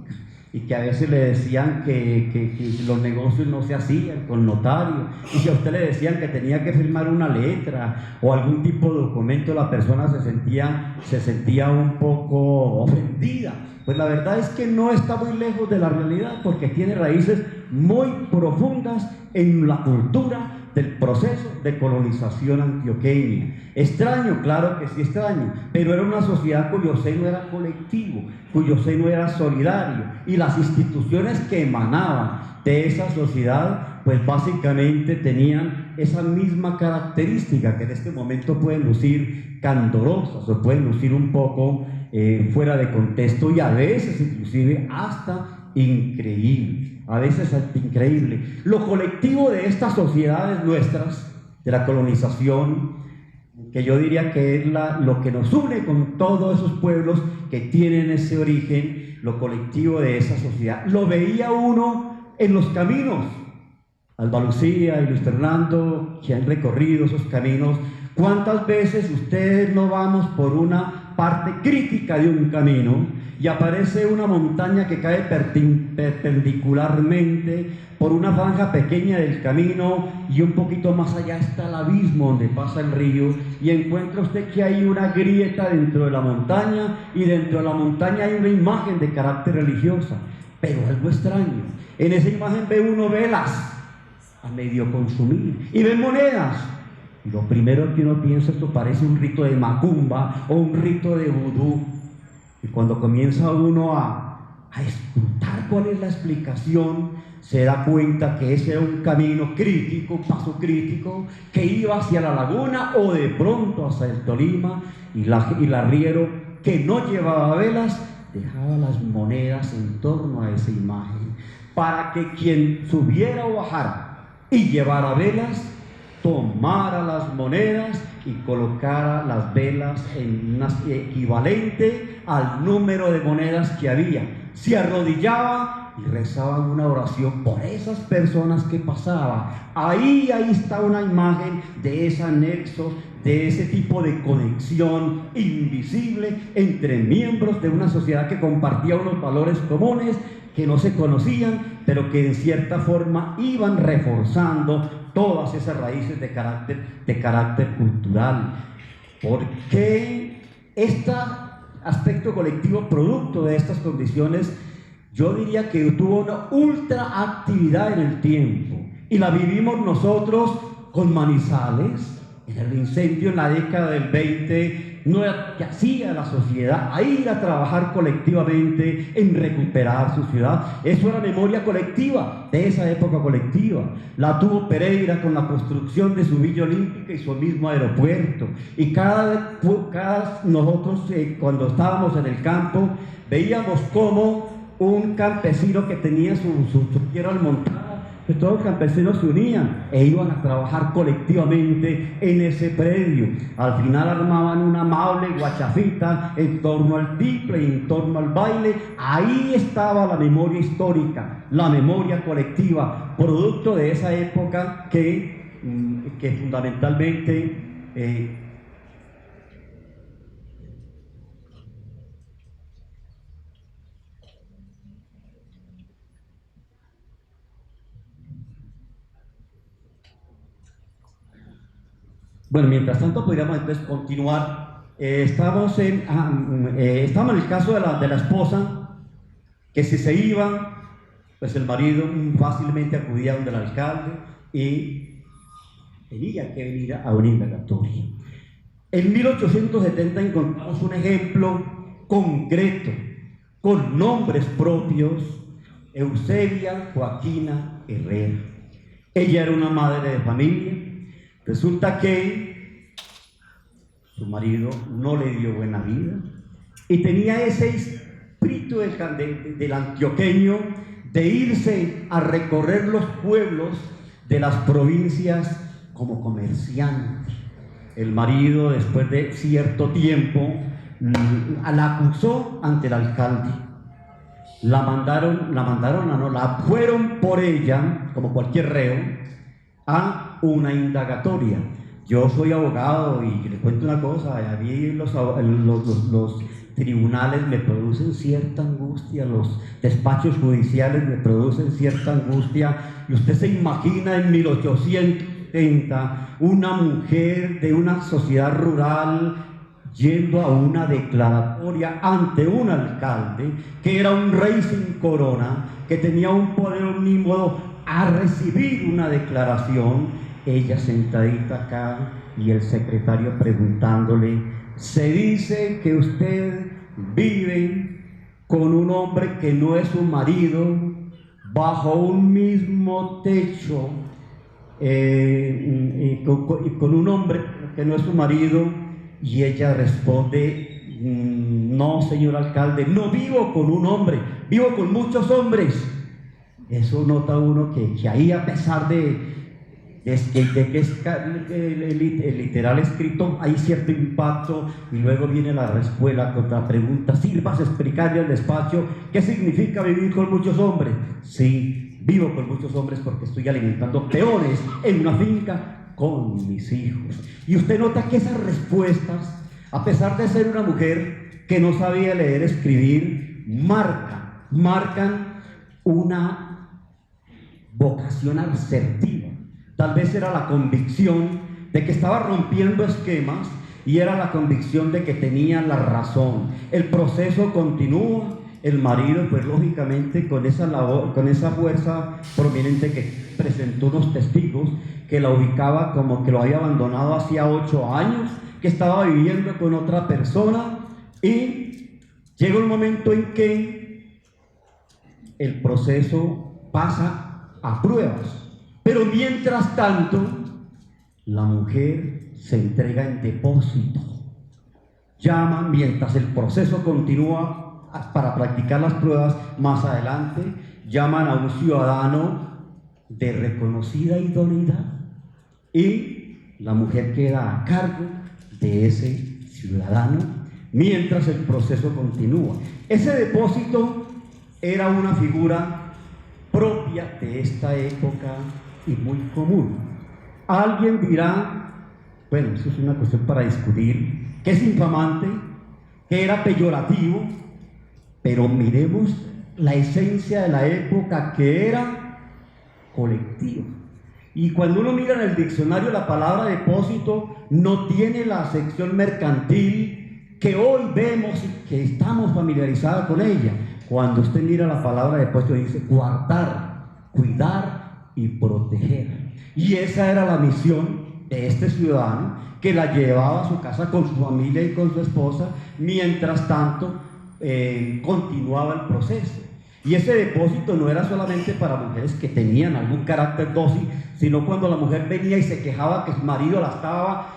y que a veces le decían que los negocios no se hacían con notario, y si a usted le decían que tenía que firmar una letra o algún tipo de documento, la persona se sentía un poco ofendida. Pues la verdad es que no está muy lejos de la realidad, porque tiene raíces muy profundas en la cultura del proceso de colonización antioqueña. Extraño, claro que sí extraño, pero era una sociedad cuyo seno era colectivo, cuyo seno era solidario, y las instituciones que emanaban de esa sociedad, pues básicamente tenían esa misma característica que en este momento pueden lucir candorosas o pueden lucir un poco fuera de contexto y a veces inclusive hasta increíble, a veces hasta increíble. Lo colectivo de estas sociedades nuestras, de la colonización, que yo diría que es lo que nos une con todos esos pueblos que tienen ese origen, lo colectivo de esa sociedad, lo veía uno en los caminos. Alba Lucía y Luis Fernando, que han recorrido esos caminos, ¿cuántas veces ustedes no vamos por una parte crítica de un camino y aparece una montaña que cae perpendicularmente por una franja pequeña del camino y un poquito más allá está el abismo donde pasa el río y encuentra usted que hay una grieta dentro de la montaña y dentro de la montaña hay una imagen de carácter religiosa? Pero algo extraño, en esa imagen ve uno velas a medio consumir y ve monedas. Y lo primero que uno piensa, esto parece un rito de macumba o un rito de vudú. Y cuando comienza uno a escrutar cuál es la explicación, se da cuenta que ese era un camino crítico, un paso crítico, que iba hacia la laguna o de pronto hacia el Tolima, y el arriero que no llevaba velas dejaba las monedas en torno a esa imagen, para que quien subiera o bajara y llevara velas, tomara las monedas y colocara las velas en un equivalente al número de monedas que había. Se arrodillaba y rezaba una oración por esas personas que pasaban. Ahí está una imagen de ese anexo, de ese tipo de conexión invisible entre miembros de una sociedad que compartía unos valores comunes, que no se conocían, pero que en cierta forma iban reforzando todas esas raíces de carácter cultural. ¿Por qué este aspecto colectivo, producto de estas condiciones, yo diría que tuvo una ultra actividad en el tiempo? Y la vivimos nosotros con Manizales, en el incendio en la década del 20, no era que hacía la sociedad a ir a trabajar colectivamente en recuperar su ciudad. Eso era memoria colectiva, de esa época colectiva. La tuvo Pereira con la construcción de su Villa Olímpica y su mismo aeropuerto. Y nosotros cuando estábamos en el campo, veíamos cómo un campesino que tenía su tierra montada, que todos los campesinos se unían e iban a trabajar colectivamente en ese predio. Al final armaban una amable guachafita en torno al tiple y en torno al baile. Ahí estaba la memoria histórica, la memoria colectiva, producto de esa época que fundamentalmente bueno, mientras tanto podríamos entonces continuar. Estamos en el caso de la esposa, que si se iba, pues el marido fácilmente acudía donde el alcalde y tenía que venir a una indagatoria. En 1870 encontramos un ejemplo concreto, con nombres propios: Eusebia Joaquina Herrera. Ella era una madre de familia. Resulta que su marido no le dio buena vida y tenía ese espíritu del antioqueño de irse a recorrer los pueblos de las provincias como comerciante. El marido, después de cierto tiempo, la acusó ante el alcalde. Fueron por ella, como cualquier reo, a una indagatoria. Yo soy abogado y le cuento una cosa: a mí los tribunales me producen cierta angustia, los despachos judiciales me producen cierta angustia. Y usted se imagina en 1870 una mujer de una sociedad rural yendo a una declaratoria ante un alcalde que era un rey sin corona, que tenía un poder omnímodo, a recibir una declaración. ella sentadita acá y el secretario preguntándole: se dice que usted vive con un hombre que no es su marido, bajo un mismo techo, con un hombre que no es su marido. Y ella responde: no, señor alcalde, no vivo con un hombre, vivo con muchos hombres. Eso nota uno que ahí, a pesar de que es el literal escrito, hay cierto impacto. Y luego viene la respuesta con la pregunta: ¿sirvas explicarle al despacho qué significa vivir con muchos hombres? Sí, vivo con muchos hombres porque estoy alimentando peones en una finca con mis hijos. Y usted nota que esas respuestas, a pesar de ser una mujer que no sabía leer, escribir, marcan una vocación asertiva. Tal vez era la convicción de que estaba rompiendo esquemas y era la convicción de que tenía la razón. El proceso continúa. El marido, pues lógicamente, con esa labor, con esa fuerza prominente, que presentó unos testigos que la ubicaba como que lo había abandonado hacía 8 años, que estaba viviendo con otra persona. Y llega un momento en que el proceso pasa a pruebas, pero mientras tanto la mujer se entrega en depósito. Llaman mientras el proceso continúa para practicar las pruebas. Más adelante llaman a un ciudadano de reconocida idoneidad y la mujer queda a cargo de ese ciudadano mientras el proceso continúa. Ese depósito era una figura propia de esta época y muy común. Alguien dirá: bueno, eso es una cuestión para discutir, que es infamante, que era peyorativo, pero miremos la esencia de la época, que era colectivo. Y cuando uno mira en el diccionario, la palabra depósito no tiene la sección mercantil que hoy vemos y que estamos familiarizados con ella. Cuando usted mira la palabra depósito, dice guardar, cuidar y proteger. Y esa era la misión de este ciudadano, que la llevaba a su casa con su familia y con su esposa. Mientras tanto, continuaba el proceso. Y ese depósito no era solamente para mujeres que tenían algún carácter dócil, sino cuando la mujer venía y se quejaba que su marido la estaba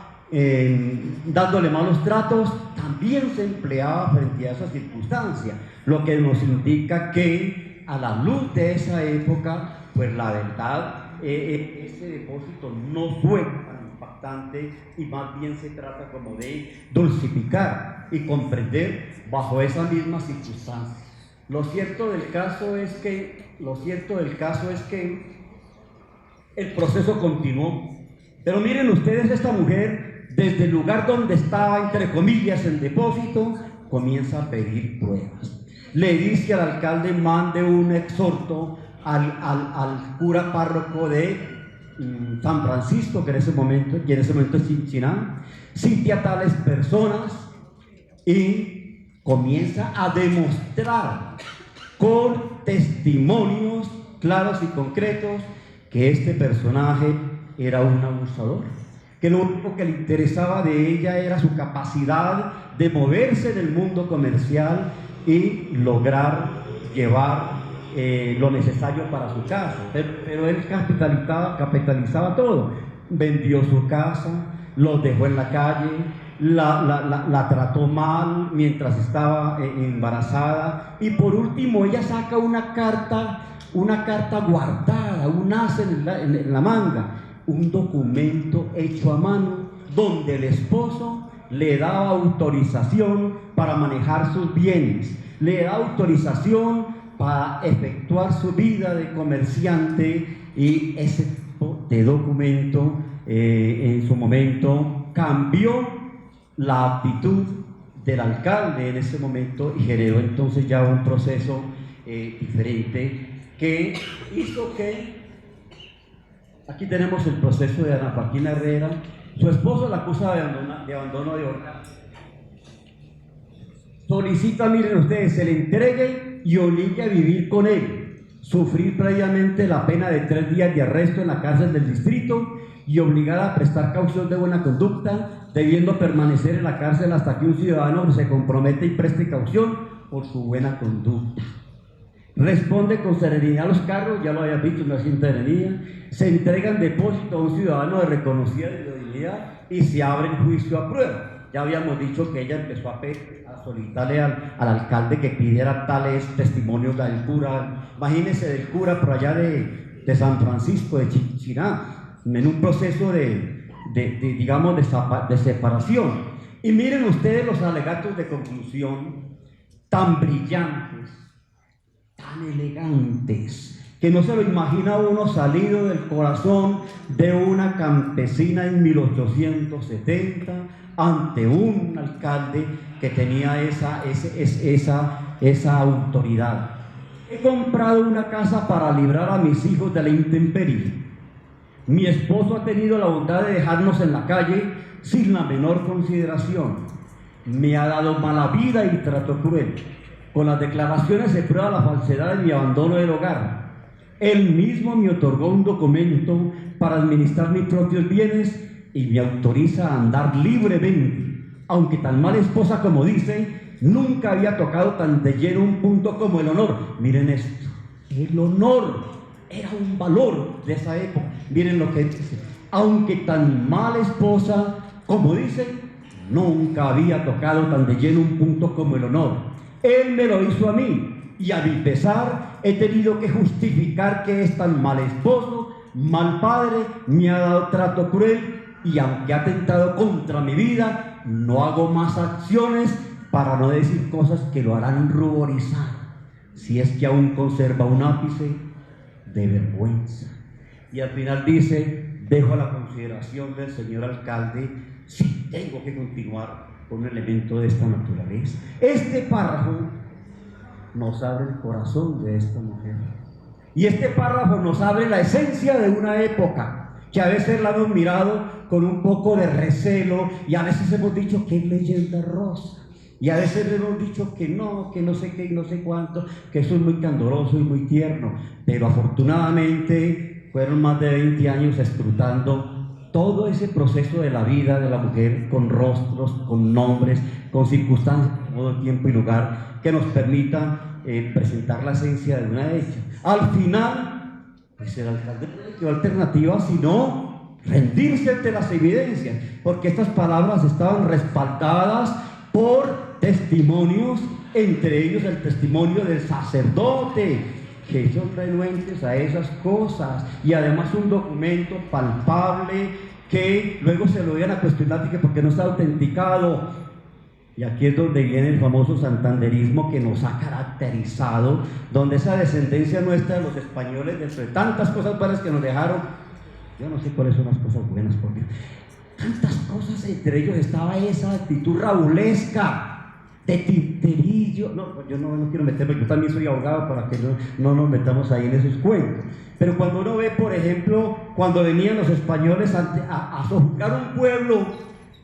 dándole malos tratos, también se empleaba frente a esa circunstancia, lo que nos indica que, a la luz de esa época, pues la verdad, ese depósito no fue tan impactante, y más bien se trata como de dulcificar y comprender bajo esa misma circunstancia. Lo cierto del caso es que el proceso continuó. Pero miren ustedes, esta mujer, desde el lugar donde estaba, entre comillas, en depósito, comienza a pedir pruebas. Le dice al alcalde: mande un exhorto al cura párroco de San Francisco, que en ese momento es Chinchiná, cite a tales personas, y comienza a demostrar con testimonios claros y concretos que este personaje era un abusador, que lo único que le interesaba de ella era su capacidad de moverse en el mundo comercial y lograr llevar lo necesario para su casa. Pero él capitalizaba todo. Vendió su casa, los dejó en la calle, la trató mal mientras estaba embarazada, y por último ella saca una carta guardada, un as en la manga, un documento hecho a mano donde el esposo le daba autorización para manejar sus bienes, le da autorización para efectuar su vida de comerciante. Y ese tipo de documento en su momento cambió la actitud del alcalde en ese momento, y generó entonces ya un proceso diferente, que hizo que, aquí tenemos el proceso de Ana Joaquina Herrera. Su esposo la acusa de abandono de hogar. Solicita, miren ustedes, se le entregue y obligue a vivir con él, sufrir previamente la pena de 3 días de arresto en la cárcel del distrito y obligada a prestar caución de buena conducta, debiendo permanecer en la cárcel hasta que un ciudadano se compromete y preste caución por su buena conducta. Responde con serenidad a los cargos, ya lo había visto, no es intervenida, se entrega en depósito a un ciudadano de reconocida dignidad y se abre el juicio a prueba. Ya habíamos dicho que ella empezó a solicitarle al alcalde que pidiera tales testimonios del cura. Imagínense del cura por allá de San Francisco, de Chichiná, en un proceso digamos, de separación. Y miren ustedes los alegatos de conclusión tan brillantes, tan elegantes, que no se lo imagina uno salido del corazón de una campesina en 1870 ante un alcalde que tenía esa autoridad. He comprado una casa para librar a mis hijos de la intemperie. Mi esposo ha tenido la bondad de dejarnos en la calle sin la menor consideración. Me ha dado mala vida y trato cruel. Con las declaraciones se prueba la falsedad de mi abandono del hogar. Él mismo me otorgó un documento para administrar mis propios bienes y me autoriza a andar libremente, aunque tan mala esposa como dice, nunca había tocado tan de lleno un punto como el honor. Miren esto, el honor era un valor de esa época. Miren lo que dice, aunque tan mala esposa como dice, nunca había tocado tan de lleno un punto como el honor. Él me lo hizo a mí, y a mi pesar he tenido que justificar que es tan mal esposo, mal padre, me ha dado trato cruel, y aunque ha atentado contra mi vida, no hago más acciones para no decir cosas que lo harán ruborizar, si es que aún conserva un ápice de vergüenza. Y al final dice, dejo a la consideración del señor alcalde si tengo que continuar con un elemento de esta naturaleza. Este párrafo nos abre el corazón de esta mujer, y este párrafo nos abre la esencia de una época que a veces la hemos mirado con un poco de recelo, y a veces hemos dicho que es leyenda rosa, y a veces hemos dicho que no sé qué y no sé cuánto, que eso es muy candoroso y muy tierno, pero afortunadamente fueron más de 20 años escrutando todo ese proceso de la vida de la mujer, con rostros, con nombres, con circunstancias, modo, tiempo y lugar, que nos permitan presentar la esencia de una de ellas. Al final, pues el alcalde no dio alternativa sino rendirse ante las evidencias, porque estas palabras estaban respaldadas por testimonios, entre ellos el testimonio del sacerdote, que son renuentes a esas cosas, y además un documento palpable que luego se lo iban a cuestionar porque no está autenticado. Y aquí es donde viene el famoso santanderismo que nos ha caracterizado, donde esa descendencia nuestra de los españoles, dentro de tantas cosas buenas que nos dejaron, yo no sé cuáles son las cosas buenas, porque tantas cosas, entre ellos estaba esa actitud rabulesca, de tinterillo. No, yo no quiero meterme, yo también soy abogado para que no nos metamos ahí en esos cuentos. Pero cuando uno ve, por ejemplo, cuando venían los españoles a sojuzgar un pueblo,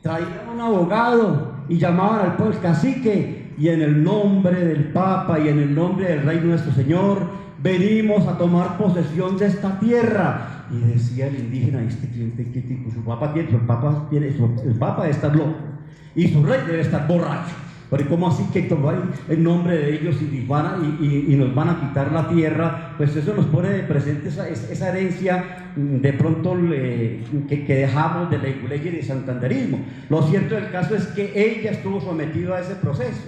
traían un abogado y llamaban al pueblo cacique, y en el nombre del Papa y en el nombre del Rey nuestro Señor, venimos a tomar posesión de esta tierra. Y decía el indígena, este cliente, ¿qué tipo? El Papa debe estar loco y su rey debe estar borracho. Pero ¿cómo así que tomar el nombre de ellos y nos van a quitar la tierra? Pues eso nos pone de presente esa herencia de pronto que dejamos de Leguleya y de santanderismo. Lo cierto del caso es que ella estuvo sometida a ese proceso.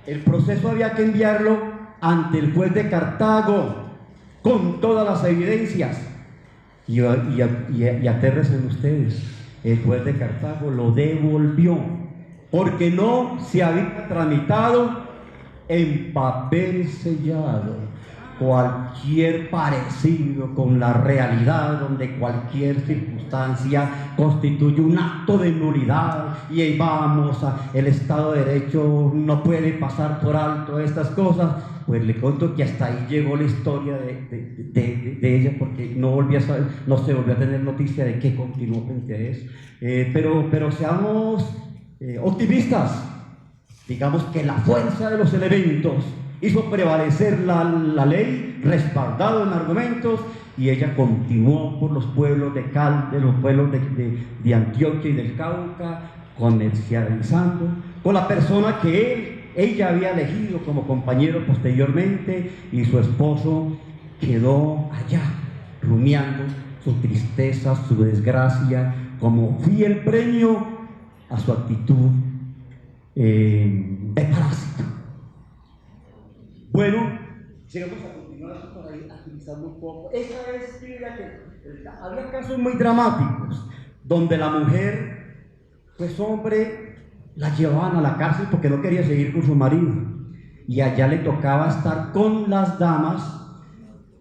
El proceso había que enviarlo ante el juez de Cartago con todas las evidencias. Y atérrense ustedes, el juez de Cartago lo devolvió, porque no se había tramitado en papel sellado. Cualquier parecido con la realidad, donde cualquier circunstancia constituye un acto de nulidad, y ahí vamos, el Estado de Derecho no puede pasar por alto estas cosas, pues le cuento que hasta ahí llegó la historia de ella, porque no se volvió a tener noticia de que continuó frente a eso. Pero seamos optimistas, digamos que la fuerza de los elementos hizo prevalecer la ley, respaldado en argumentos, y ella continuó por los pueblos de los pueblos de Antioquia y del Cauca, comercializando con la persona que ella había elegido como compañero posteriormente, y su esposo quedó allá rumiando su tristeza, su desgracia, como fiel premio a su actitud de parásito. Bueno, sigamos a continuar para ir agilizando un poco. Esa es que había casos muy dramáticos donde la mujer, pues hombre, la llevaban a la cárcel porque no quería seguir con su marido, y allá le tocaba estar con las damas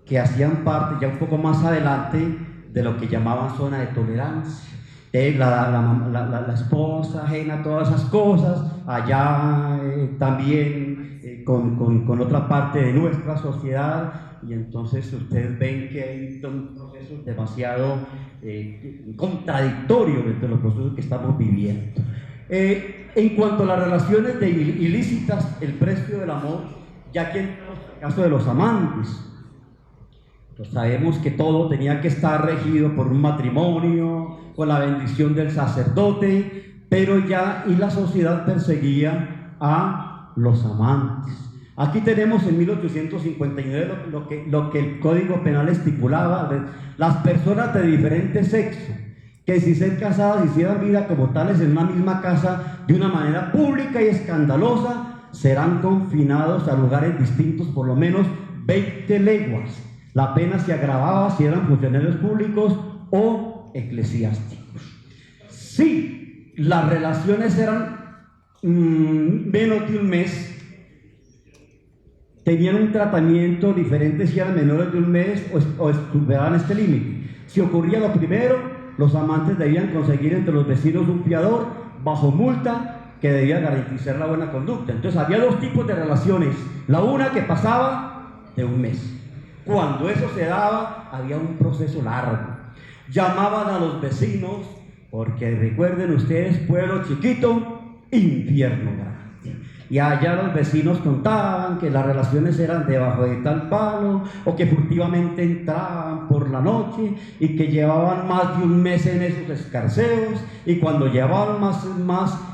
que hacían parte ya un poco más adelante de lo que llamaban zona de tolerancia. La esposa ajena a todas esas cosas, allá también con otra parte de nuestra sociedad, y entonces ustedes ven que hay un proceso demasiado contradictorio entre los procesos que estamos viviendo. En cuanto a las relaciones ilícitas, el precio del amor, ya que en el caso de los amantes, pues sabemos que todo tenía que estar regido por un matrimonio, con la bendición del sacerdote, pero ya y la sociedad perseguía a los amantes. Aquí tenemos en 1859 lo que el Código Penal estipulaba: las personas de diferente sexo que si ser casadas hicieran vida como tales en una misma casa de una manera pública y escandalosa, serán confinados a lugares distintos por lo menos 20 leguas. La pena se agravaba si eran funcionarios públicos o eclesiásticos. Si las relaciones eran menos de un mes, tenían un tratamiento diferente si eran menores de un mes o superaban este límite. Si ocurría lo primero, los amantes debían conseguir entre los vecinos un fiador bajo multa que debía garantizar la buena conducta. Entonces había dos tipos de relaciones: la una que pasaba de un mes. Cuando eso se daba, había un proceso largo. Llamaban a los vecinos, porque recuerden ustedes, pueblo chiquito, infierno grande. Y allá los vecinos contaban que las relaciones eran debajo de tal palo, o que furtivamente entraban por la noche y que llevaban más de un mes en esos escarceos, y cuando llevaban más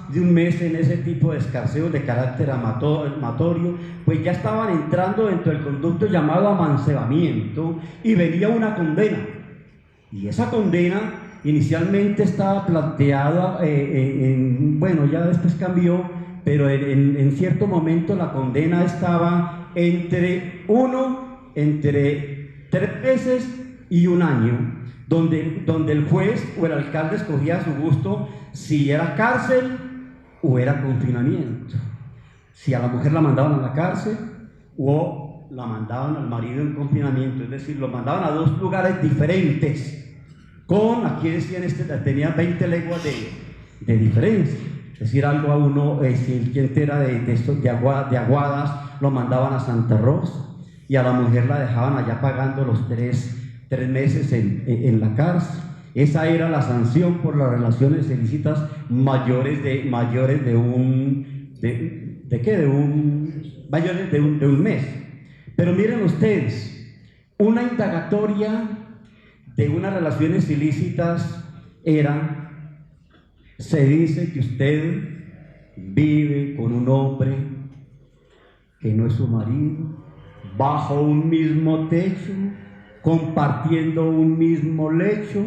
de un mes en ese tipo de escarceos de carácter amatorio, pues ya estaban entrando dentro del conducto llamado amancebamiento, y venía una condena. Y esa condena inicialmente estaba planteada bueno, ya después cambió, pero en cierto momento la condena estaba entre 3 meses y 1 año, donde el juez o el alcalde escogía a su gusto si era cárcel o era confinamiento, si a la mujer la mandaban a la cárcel o la mandaban al marido en confinamiento, es decir, lo mandaban a 2 lugares diferentes, aquí decían, tenía 20 leguas de diferencia. Es decir, algo a uno, si el cliente era de Aguadas, lo mandaban a Santa Rosa, y a la mujer la dejaban allá pagando los 3 meses en la cárcel. Esa era la sanción por las relaciones ilícitas mayores de un mes. Pero miren ustedes, una indagatoria de unas relaciones ilícitas era: se dice que usted vive con un hombre que no es su marido, bajo un mismo techo, compartiendo un mismo lecho,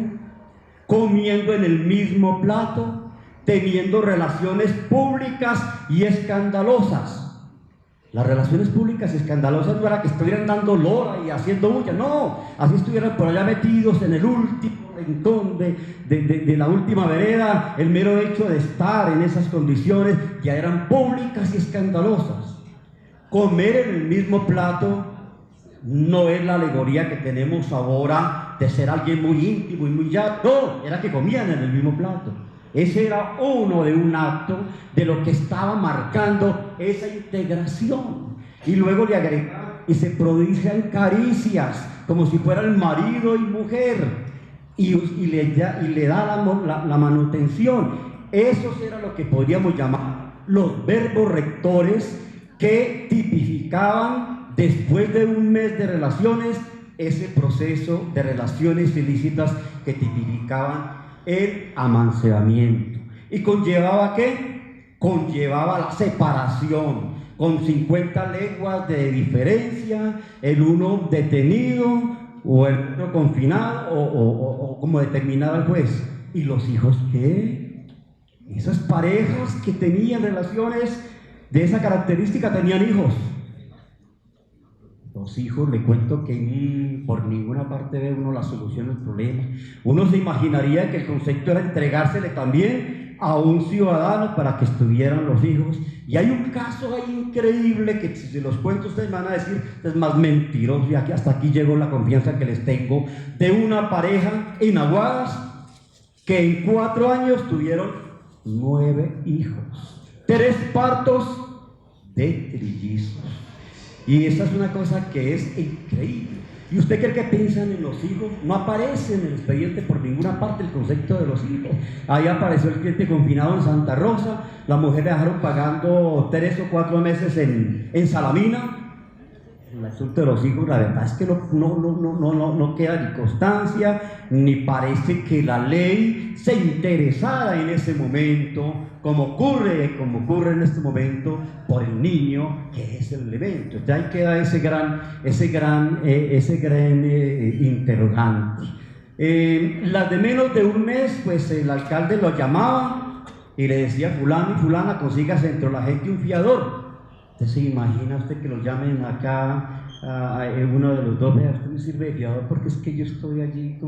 comiendo en el mismo plato, teniendo relaciones públicas y escandalosas. Las relaciones públicas y escandalosas no era que estuvieran dando lora y haciendo bulla, no, así estuvieran por allá metidos en el último rincón de la última vereda. El mero hecho de estar en esas condiciones ya eran públicas y escandalosas. Comer en el mismo plato no es la alegoría que tenemos ahora de ser alguien muy íntimo y muy llano, no, era que comían en el mismo plato. Ese era uno de un acto de lo que estaba marcando esa integración. Y luego le agregaban y se prodigian caricias como si fueran marido y mujer, y le da la manutención. Eso era lo que podríamos llamar los verbos rectores, que tipificaban, después de un mes de relaciones, ese proceso de relaciones ilícitas que tipificaban el amancebamiento. ¿Y conllevaba qué? Conllevaba la separación, con 50 leguas de diferencia, el uno detenido o el otro confinado o como determinaba el juez. ¿Y los hijos qué? Esas parejas que tenían relaciones de esa característica tenían hijos. Los hijos, le cuento que por ninguna parte ve uno la solución del problema. Uno se imaginaría que el concepto era entregársele también a un ciudadano para que estuvieran los hijos. Y hay un caso ahí increíble que si se los cuento ustedes me van a decir es más mentiroso, y aquí, hasta aquí llegó la confianza que les tengo, de una pareja en Aguadas que en 4 años tuvieron 9 hijos, 3 partos de trillizos. Y esa es una cosa que es increíble. ¿Y usted cree que piensan en los hijos? No aparece en el expediente por ninguna parte el concepto de los hijos. Ahí apareció el cliente confinado en Santa Rosa, la mujer le dejaron pagando 3 o 4 meses en Salamina. El asunto de los hijos, la verdad es que no queda ni constancia, ni parece que la ley se interesara en ese momento, como ocurre en este momento, por el niño, que es el elemento. Ya ahí queda ese gran interrogante. Las de menos de un mes, pues el alcalde lo llamaba y le decía: fulano y fulana, consígase entre la gente un fiador. ¿Usted se imagina usted que lo llamen acá a uno de los dos? Vea, usted me sirve de fiador porque es que yo estoy allí,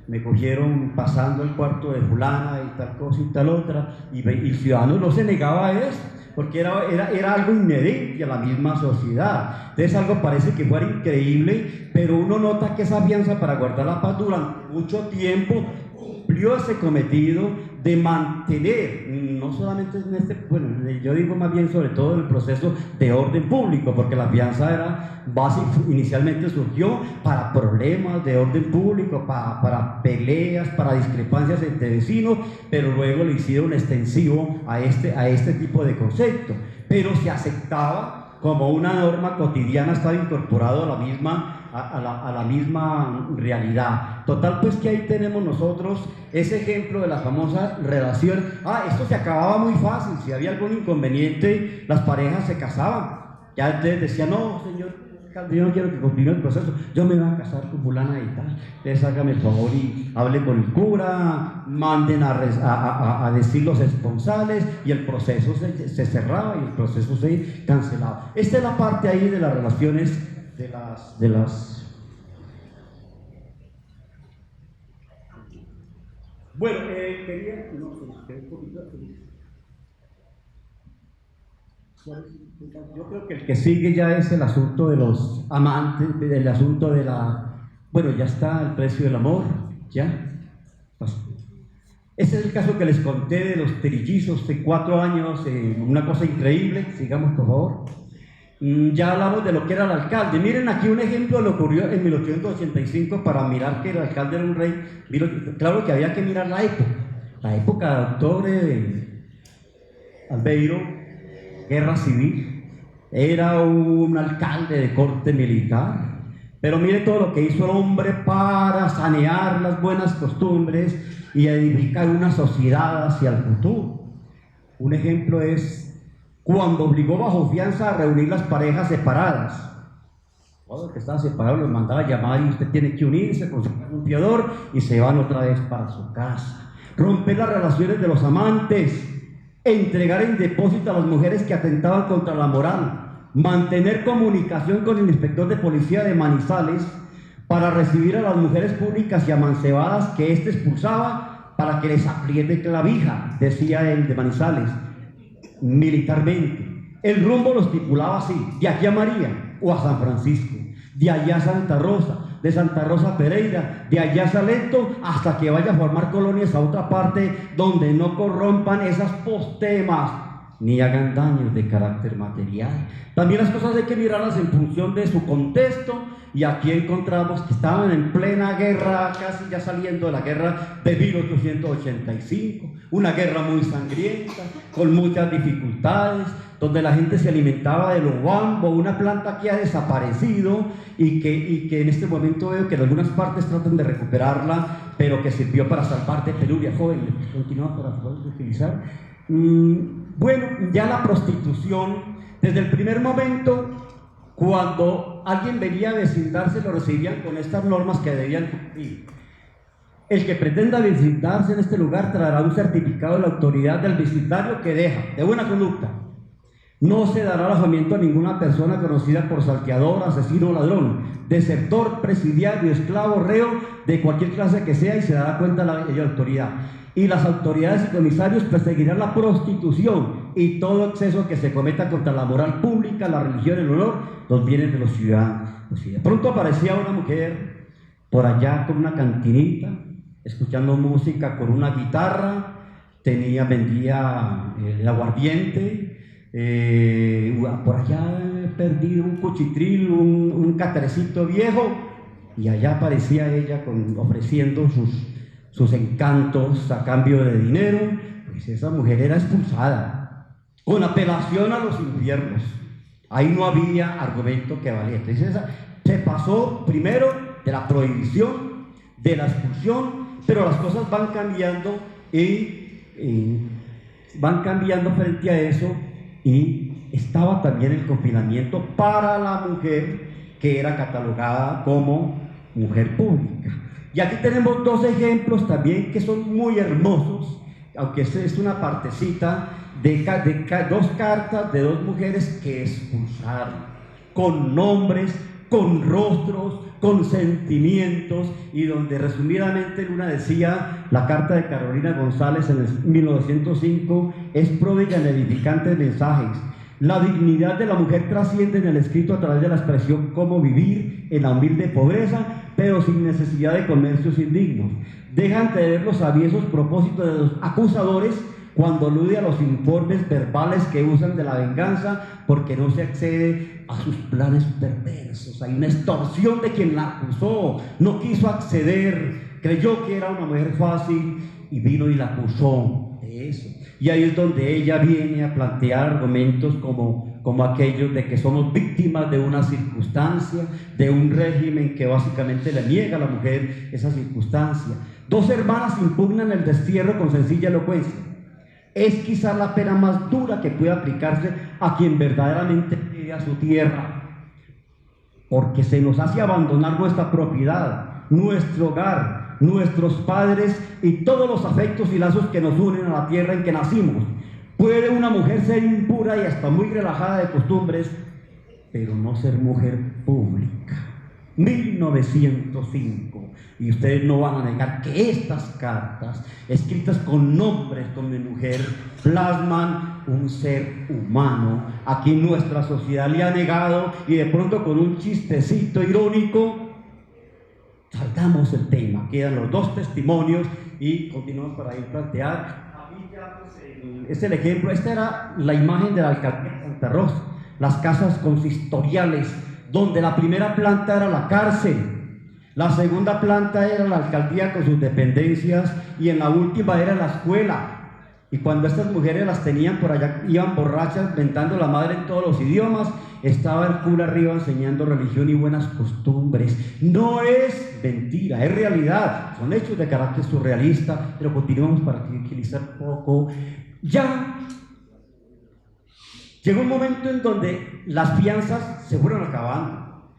me cogieron pasando el cuarto de fulana y tal cosa y tal otra, y el ciudadano no se negaba a eso, porque era algo inherente a la misma sociedad. Entonces algo parece que fuera increíble, pero uno nota que esa fianza para guardar la paz durante mucho tiempo cumplió ese cometido de mantener, no solamente en bueno, yo digo más bien sobre todo en el proceso de orden público, porque la fianza era básica, inicialmente surgió para problemas de orden público, para peleas, para discrepancias entre vecinos, pero luego le hicieron extensivo a este tipo de concepto, pero se aceptaba como una norma cotidiana, estaba incorporado a la misma realidad. Total, pues que ahí tenemos nosotros ese ejemplo de las famosas relaciones. Esto se acababa muy fácil. Si había algún inconveniente, las parejas se casaban. Ya entonces decían: no, señor alcalde, yo no quiero que continúe el proceso, yo me voy a casar con fulana y tal. Entonces hágame el favor y hable con el cura, manden a decir los responsables, y el proceso se cerraba y el proceso se cancelaba. Esta es la parte ahí de las relaciones de las bueno, quería yo creo que el que sigue ya es el asunto de los amantes, el asunto de bueno, ya está el precio del amor, ya. Ese es el caso que les conté de los trillizos de 4 años, una cosa increíble. Sigamos, por favor. Ya hablamos de lo que era el alcalde. Miren aquí un ejemplo de lo que ocurrió en 1885 para mirar que el alcalde era un rey. Claro que había que mirar la época de octubre Albeiro, guerra civil, era un alcalde de corte militar. Pero mire todo lo que hizo el hombre para sanear las buenas costumbres y edificar una sociedad hacia el futuro. Un ejemplo es cuando obligó bajo fianza a reunir las parejas separadas. Todo el que estaba separado los mandaba a llamar: y usted tiene que unirse con un fiador, y se van otra vez para su casa. Romper las relaciones de los amantes, entregar en depósito a las mujeres que atentaban contra la moral, mantener comunicación con el inspector de policía de Manizales para recibir a las mujeres públicas y amancebadas que éste expulsaba para que les apriete clavija, decía él de Manizales. Militarmente, el rumbo lo estipulaba así: de aquí a María o a San Francisco, de allá a Santa Rosa, de Santa Rosa a Pereira, de allá a Salento, hasta que vaya a formar colonias a otra parte donde no corrompan esas postemas ni hagan daños de carácter material. También las cosas hay que mirarlas en función de su contexto, y aquí encontramos que estaban en plena guerra, casi ya saliendo de la guerra de 1885, una guerra muy sangrienta, con muchas dificultades, donde la gente se alimentaba de lo guambo, una planta que ha desaparecido y que en este momento veo que en algunas partes tratan de recuperarla, pero que sirvió para salvar de penuria. Joven, continúa para poder utilizar. Bueno, ya la prostitución, desde el primer momento, cuando alguien venía a vecindarse, lo recibían con estas normas que debían cumplir. El que pretenda vecindarse en este lugar traerá un certificado de la autoridad del vecindario que deja de buena conducta. No se dará alojamiento a ninguna persona conocida por salteador, asesino o ladrón, desertor, presidiario, esclavo, reo, de cualquier clase que sea, y se dará cuenta la autoridad. Y las autoridades y comisarios perseguirán la prostitución y todo exceso que se cometa contra la moral pública, la religión, el honor, los bienes de los ciudadanos. Pues, de pronto aparecía una mujer por allá con una cantinita, escuchando música con una guitarra, vendía el aguardiente, por allá perdido un cuchitril, un catrecito viejo, y allá aparecía ella ofreciendo sus encantos a cambio de dinero. Pues esa mujer era expulsada con apelación a los infiernos. Ahí no había argumento que valiera. Entonces se pasó primero de la prohibición, de la expulsión, pero las cosas van cambiando y van cambiando frente a eso, y estaba también el confinamiento para la mujer que era catalogada como mujer pública. Y aquí tenemos dos ejemplos también que son muy hermosos, aunque esta es una partecita de dos cartas de dos mujeres que expulsaron, con nombres, con rostros, con sentimientos, y donde resumidamente una decía, la carta de Carolina González en el 1905, es pródiga en edificantes mensajes. La dignidad de la mujer trasciende en el escrito a través de la expresión cómo vivir en la humilde pobreza, pero sin necesidad de comercios indignos. Dejan de ver los aviesos propósitos de los acusadores cuando alude a los informes verbales que usan de la venganza, porque no se accede a sus planes perversos. Hay una extorsión de quien la acusó, no quiso acceder, creyó que era una mujer fácil y vino y la acusó de eso. Y ahí es donde ella viene a plantear argumentos como aquellos de que somos víctimas de una circunstancia, de un régimen que básicamente le niega a la mujer esa circunstancia. Dos hermanas impugnan el destierro con sencilla elocuencia. Es quizá la pena más dura que puede aplicarse a quien verdaderamente pide a su tierra, porque se nos hace abandonar nuestra propiedad, nuestro hogar, nuestros padres y todos los afectos y lazos que nos unen a la tierra en que nacimos. Puede una mujer ser impura y hasta muy relajada de costumbres, pero no ser mujer pública. 1905, y ustedes no van a negar que estas cartas, escritas con nombres como de mujer, plasman un ser humano a quien nuestra sociedad le ha negado, y de pronto con un chistecito irónico saltamos el tema. Quedan los dos testimonios y continuamos para ir plantear. Aquí ya es el ejemplo. Esta era la imagen de la alcaldía de Santa Rosa, las casas consistoriales, donde la primera planta era la cárcel, la segunda planta era la alcaldía con sus dependencias, y en la última era la escuela. Y cuando estas mujeres las tenían por allá, iban borrachas, mentando la madre en todos los idiomas, estaba el cura arriba enseñando religión y buenas costumbres. No es mentira, es realidad, son hechos de carácter surrealista, pero continuamos para utilizar poco. Ya llegó un momento en donde las fianzas se fueron acabando.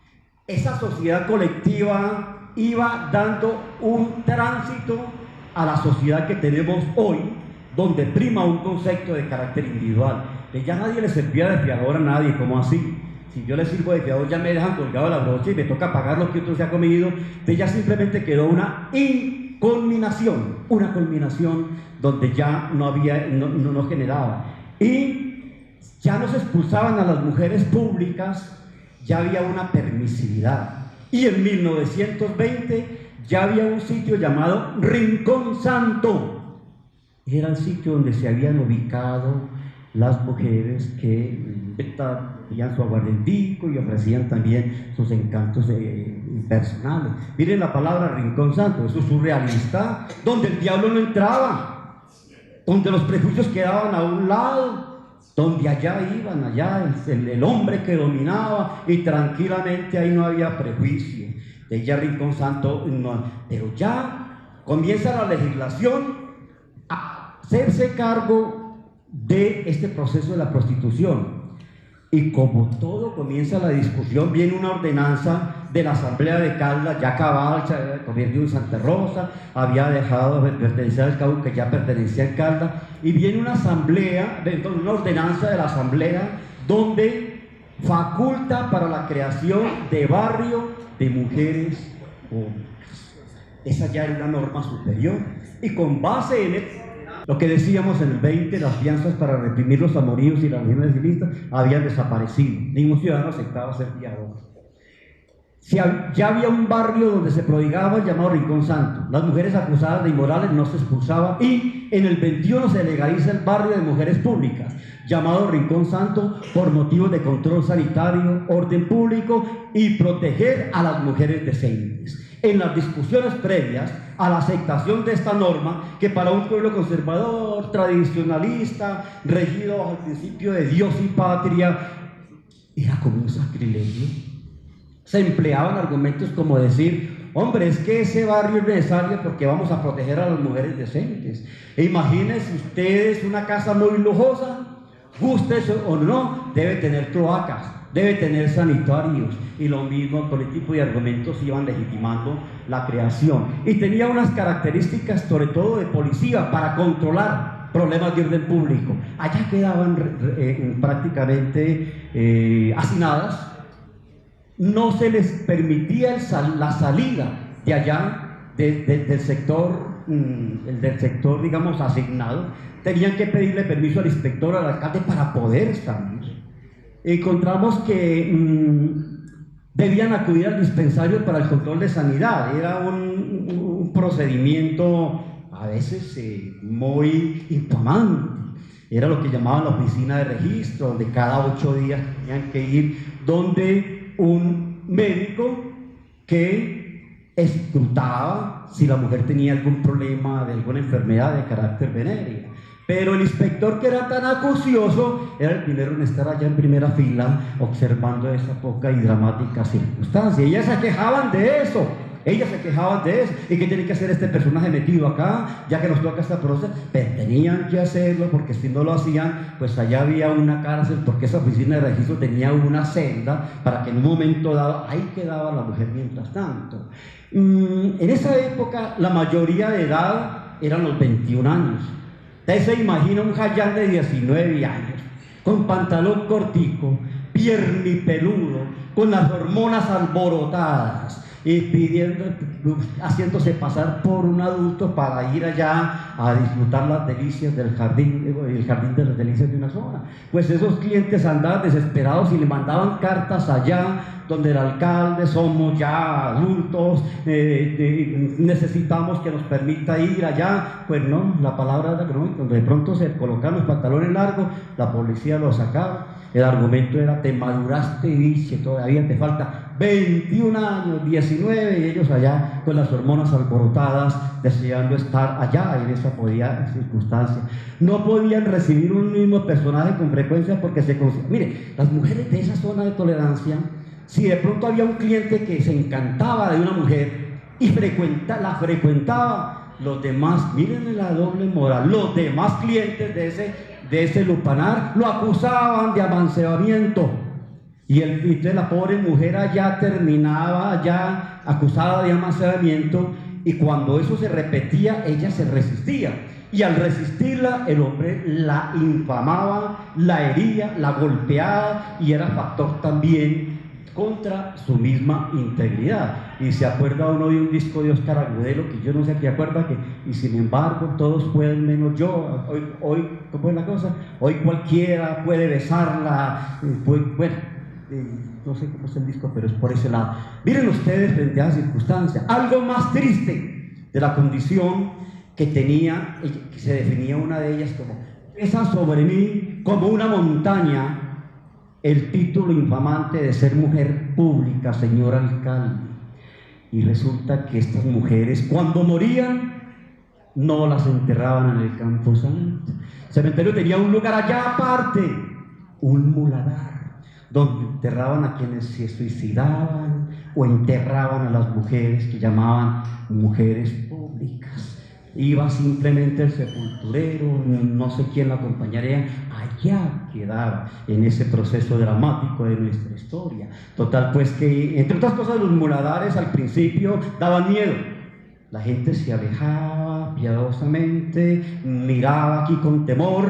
Esa sociedad colectiva iba dando un tránsito a la sociedad que tenemos hoy, donde prima un concepto de carácter individual. Ya nadie le servía de fiador a nadie. ¿Cómo así? Si yo le sirvo de fiador, ya me dejan colgado la brocha y me toca pagar lo que otro se ha comido. Entonces ya simplemente quedó una culminación donde ya no había, no generaba. Y ya no se expulsaban a las mujeres públicas, ya había una permisividad. Y en 1920 ya había un sitio llamado Rincón Santo. Era el sitio donde se habían ubicado las mujeres que tenían su aguardientico y ofrecían también sus encantos personales. Miren la palabra Rincón Santo, eso es surrealista, donde el diablo no entraba, donde los prejuicios quedaban a un lado, donde allá iban, allá el hombre que dominaba, y tranquilamente ahí no había prejuicio. De ella Rincón Santo, no, pero ya comienza la legislación a hacerse cargo de este proceso de la prostitución. Y como todo comienza la discusión, viene una ordenanza de la Asamblea de Caldas, ya acababa, se había convertido en Santa Rosa, había dejado de pertenecer al Cauca, que ya pertenecía a Caldas, y viene una asamblea, una ordenanza de la Asamblea, donde faculta para la creación de barrio de mujeres públicas. Esa ya era una norma superior, y con base en lo que decíamos en el 20, las fianzas para reprimir los amoríos y las legiones civilistas habían desaparecido. Ningún ciudadano aceptaba ser fiador. Ya había un barrio donde se prodigaba llamado Rincón Santo. Las mujeres acusadas de inmorales no se expulsaban, y en el 21 se legaliza el barrio de mujeres públicas, llamado Rincón Santo, por motivos de control sanitario, orden público y proteger a las mujeres decentes. En las discusiones previas a la aceptación de esta norma, que para un pueblo conservador, tradicionalista, regido bajo el principio de Dios y patria, era como un sacrilegio, se empleaban argumentos como decir: hombre, es que ese barrio es necesario porque vamos a proteger a las mujeres decentes. E imagínense ustedes una casa muy lujosa, guste o no, debe tener cloacas, debe tener sanitarios, y lo mismo, con el tipo de argumentos iban legitimando la creación. Y tenía unas características, sobre todo de policía, para controlar problemas de orden público. Allá quedaban prácticamente hacinadas, no se les permitía la salida de allá, del sector, digamos, asignado. Tenían que pedirle permiso al inspector, al alcalde, para poder salir. Encontramos que debían acudir al dispensario para el control de sanidad. Era un procedimiento a veces muy infamante. Era lo que llamaban la oficina de registro, donde cada 8 días tenían que ir, donde un médico que escrutaba si la mujer tenía algún problema de alguna enfermedad de carácter venérea. Pero el inspector, que era tan acucioso, era el primero en estar allá en primera fila observando esa poca y dramática circunstancia. Ellas se quejaban de eso. ¿Y qué tiene que hacer este personaje metido acá, ya que nos toca esta proceso? Pero tenían que hacerlo, porque si no lo hacían, pues allá había una cárcel, porque esa oficina de registro tenía una celda para que en un momento dado, ahí quedaba la mujer mientras tanto. En esa época la mayoría de edad eran los 21 años. Usted se imagina un jayán de 19 años, con pantalón cortico, piernipeludo, con las hormonas alborotadas, y haciéndose pasar por un adulto para ir allá a disfrutar las delicias del jardín, el jardín de las delicias de una zona. Pues esos clientes andaban desesperados y le mandaban cartas allá, donde el alcalde: somos ya adultos, necesitamos que nos permita ir allá. Pues no, la palabra era que no. Cuando de pronto se colocaban los pantalones largos, la policía los sacaba. El argumento era: te maduraste, y dice, todavía te falta 21 años, 19, y ellos allá con las hormonas alborotadas, deseando estar allá en esa circunstancia. No podían recibir un mismo personaje con frecuencia, porque mire, las mujeres de esa zona de tolerancia, si de pronto había un cliente que se encantaba de una mujer y la frecuentaba, los demás, miren la doble moral, los demás clientes de ese lupanar lo acusaban de amancebamiento. Y entonces la pobre mujer allá terminaba allá acusada de amancebamiento, y cuando eso se repetía, ella se resistía. Y al resistirla, el hombre la infamaba, la hería, la golpeaba, y era factor también contra su misma integridad. Y se acuerda uno de un disco de Óscar Agudelo, que yo no sé qué acuerda, que y sin embargo todos pueden menos yo. Hoy ¿cómo es la cosa? Hoy cualquiera puede besarla. No sé cómo es el disco, pero es por ese lado. Miren ustedes, frente a esa circunstancia, algo más triste de la condición que tenía, que se definía una de ellas como: pesa sobre mí como una montaña el título infamante de ser mujer pública, señor alcalde. Y resulta que estas mujeres, cuando morían, no las enterraban en el Camposanto. El cementerio tenía un lugar allá aparte, un muladar, donde enterraban a quienes se suicidaban o enterraban a las mujeres que llamaban mujeres públicas. Iba simplemente el sepulturero, no sé quién la acompañaría, allá quedaba en ese proceso dramático de nuestra historia. Total, pues que, entre otras cosas, los muladares al principio daban miedo. La gente se alejaba piadosamente, miraba aquí con temor,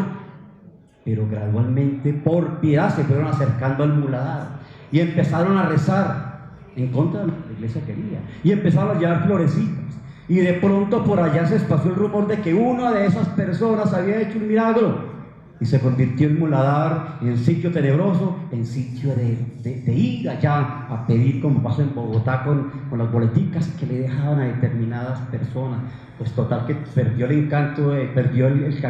pero gradualmente, por piedad, se fueron acercando al muladar y empezaron a rezar en contra de lo que la iglesia quería, y empezaron a llevar florecitas. Y de pronto por allá se esparció el rumor de que una de esas personas había hecho un milagro y se convirtió el muladar en sitio tenebroso, en sitio de ir allá a pedir, como pasa en Bogotá con las boleticas que le dejaban a determinadas personas. Pues total que perdió el encanto, perdió el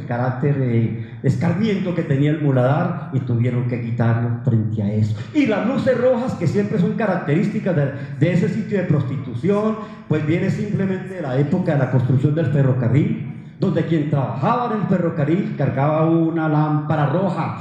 carácter de escarmiento que tenía el muladar y tuvieron que quitarlo frente a eso. Y las luces rojas, que siempre son características de ese sitio de prostitución, pues viene simplemente de la época de la construcción del ferrocarril, donde quien trabajaba en el ferrocarril cargaba una lámpara roja.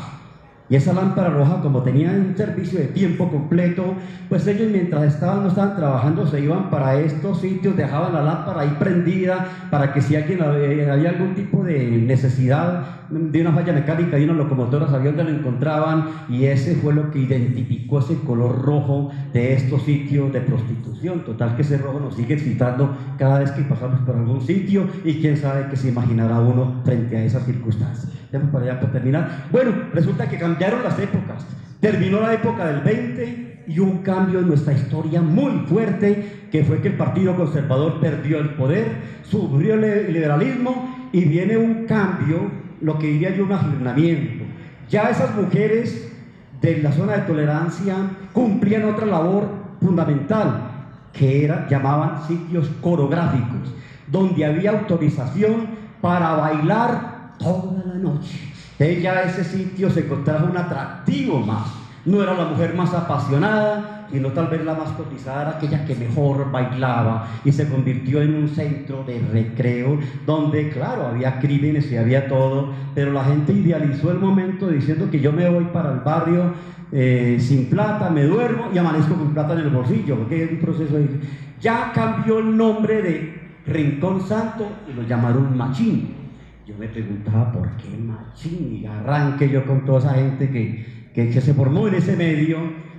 Y esa lámpara roja, como tenían un servicio de tiempo completo, pues ellos mientras no estaban trabajando se iban para estos sitios, dejaban la lámpara ahí prendida para que si alguien había algún tipo de necesidad de una falla mecánica de una locomotora, sabían dónde lo encontraban, y ese fue lo que identificó ese color rojo de estos sitios de prostitución. Total que ese rojo nos sigue excitando cada vez que pasamos por algún sitio, y quién sabe qué se imaginará uno frente a esas circunstancias. Vamos para allá para terminar. Bueno, resulta que cambiaron las épocas. Terminó la época del 20 y hubo un cambio en nuestra historia muy fuerte, que fue que el Partido Conservador perdió el poder, subió el liberalismo y viene un cambio, lo que diría yo un agirnamiento. Ya esas mujeres de la zona de tolerancia cumplían otra labor fundamental, que era, llamaban sitios coreográficos, donde había autorización para bailar toda la noche. Ella, ese sitio, se encontraba un atractivo más. No era la mujer más apasionada, sino tal vez la más cotizada, era aquella que mejor bailaba, y se convirtió en un centro de recreo donde, claro, había crímenes y había todo, pero la gente idealizó el momento diciendo que yo me voy para el barrio sin plata, me duermo y amanezco con plata en el bolsillo, porque es un proceso de... Ya cambió el nombre de Rincón Santo y lo llamaron Machín. Yo me preguntaba por qué Machín, y arranqué yo con toda esa gente que se formó en ese medio,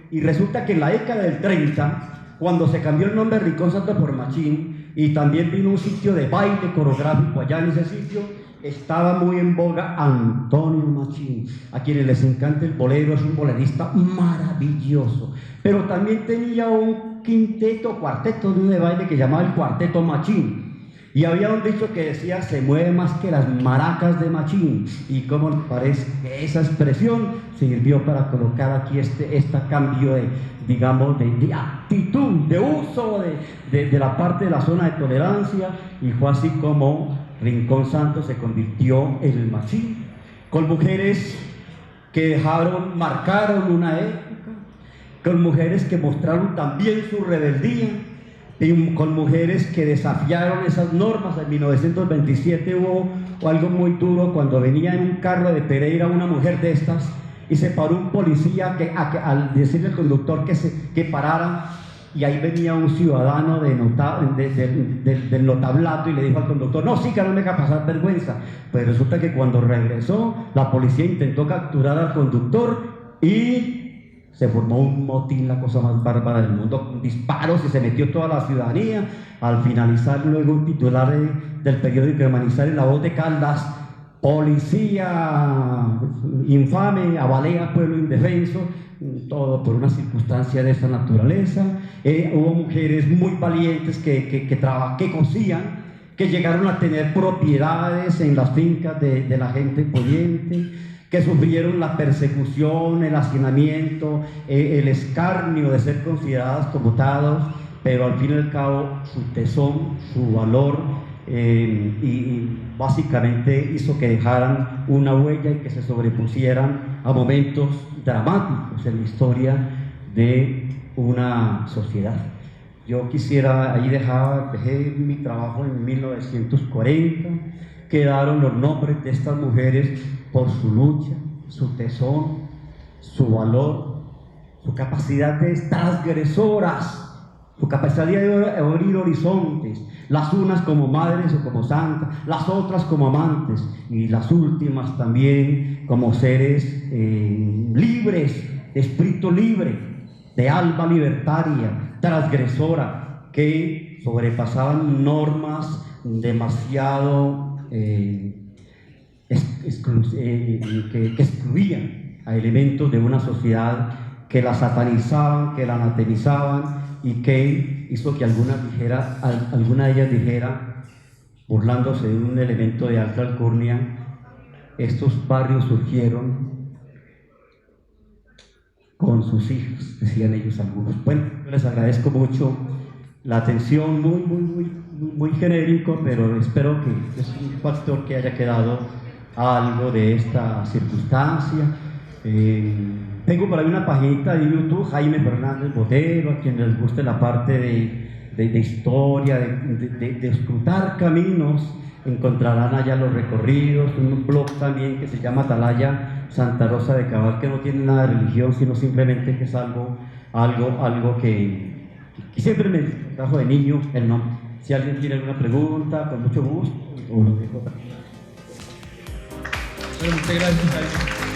y resulta que en la década del 30, cuando se cambió el nombre de Rincón Santo por Machín, y también vino un sitio de baile coreográfico allá en ese sitio, estaba muy en boga Antonio Machín. A quienes les encanta el bolero, es un bolerista maravilloso, pero también tenía un cuarteto de baile que llamaba el Cuarteto Machín. Y había un dicho que decía: se mueve más que las maracas de Machín. Y como les parece que esa expresión sirvió para colocar aquí este cambio de, digamos, de actitud, de uso de la parte de la zona de tolerancia, y fue así como Rincón Santo se convirtió en el Machín, con mujeres que marcaron una época, con mujeres que mostraron también su rebeldía, y con mujeres que desafiaron esas normas. En 1927 hubo algo muy duro cuando venía en un carro de Pereira una mujer de estas y se paró un policía al decirle al conductor que parara, y ahí venía un ciudadano del notablato y le dijo al conductor: no, sí, que no me haga pasar vergüenza. Pues resulta que cuando regresó, la policía intentó capturar al conductor y se formó un motín, la cosa más bárbara del mundo, con disparos, y se metió toda la ciudadanía. Al finalizar luego un titular del periódico de Manizales, La Voz de Caldas: policía infame, abalea pueblo indefenso, todo por una circunstancia de esta naturaleza. Hubo mujeres muy valientes que cosían, que llegaron a tener propiedades en las fincas de la gente pudiente, que sufrieron la persecución, el hacinamiento, el escarnio de ser consideradas como tados, pero al fin y al cabo su tesón, su valor, y básicamente hizo que dejaran una huella y que se sobrepusieran a momentos dramáticos en la historia de una sociedad. Yo quisiera, ahí dejé mi trabajo en 1940, quedaron los nombres de estas mujeres por su lucha, su tesón, su valor, su capacidad de transgresoras, su capacidad de abrir horizontes, las unas como madres o como santas, las otras como amantes y las últimas también como seres libres, de espíritu libre, de alma libertaria, transgresora, que sobrepasaban normas demasiado que excluían a elementos de una sociedad, que la satanizaban, que la anatemizaban, y que hizo que alguna de ellas dijera, burlándose de un elemento de alta alcurnia: estos barrios surgieron con sus hijos, decían ellos algunos. Bueno, yo les agradezco mucho la atención, muy genérico, pero espero que es un factor que haya quedado algo de esta circunstancia. Tengo por ahí una paginita de YouTube, Jaime Fernández Botero, a quien les guste la parte de historia, de escrutar caminos, encontrarán allá los recorridos, un blog también que se llama Atalaya Santa Rosa de Cabal, que no tiene nada de religión, sino simplemente que es algo que siempre me trajo de niño el nombre. Si alguien tiene alguna pregunta, con mucho gusto, o lo dejo. Muchas gracias, Jaime.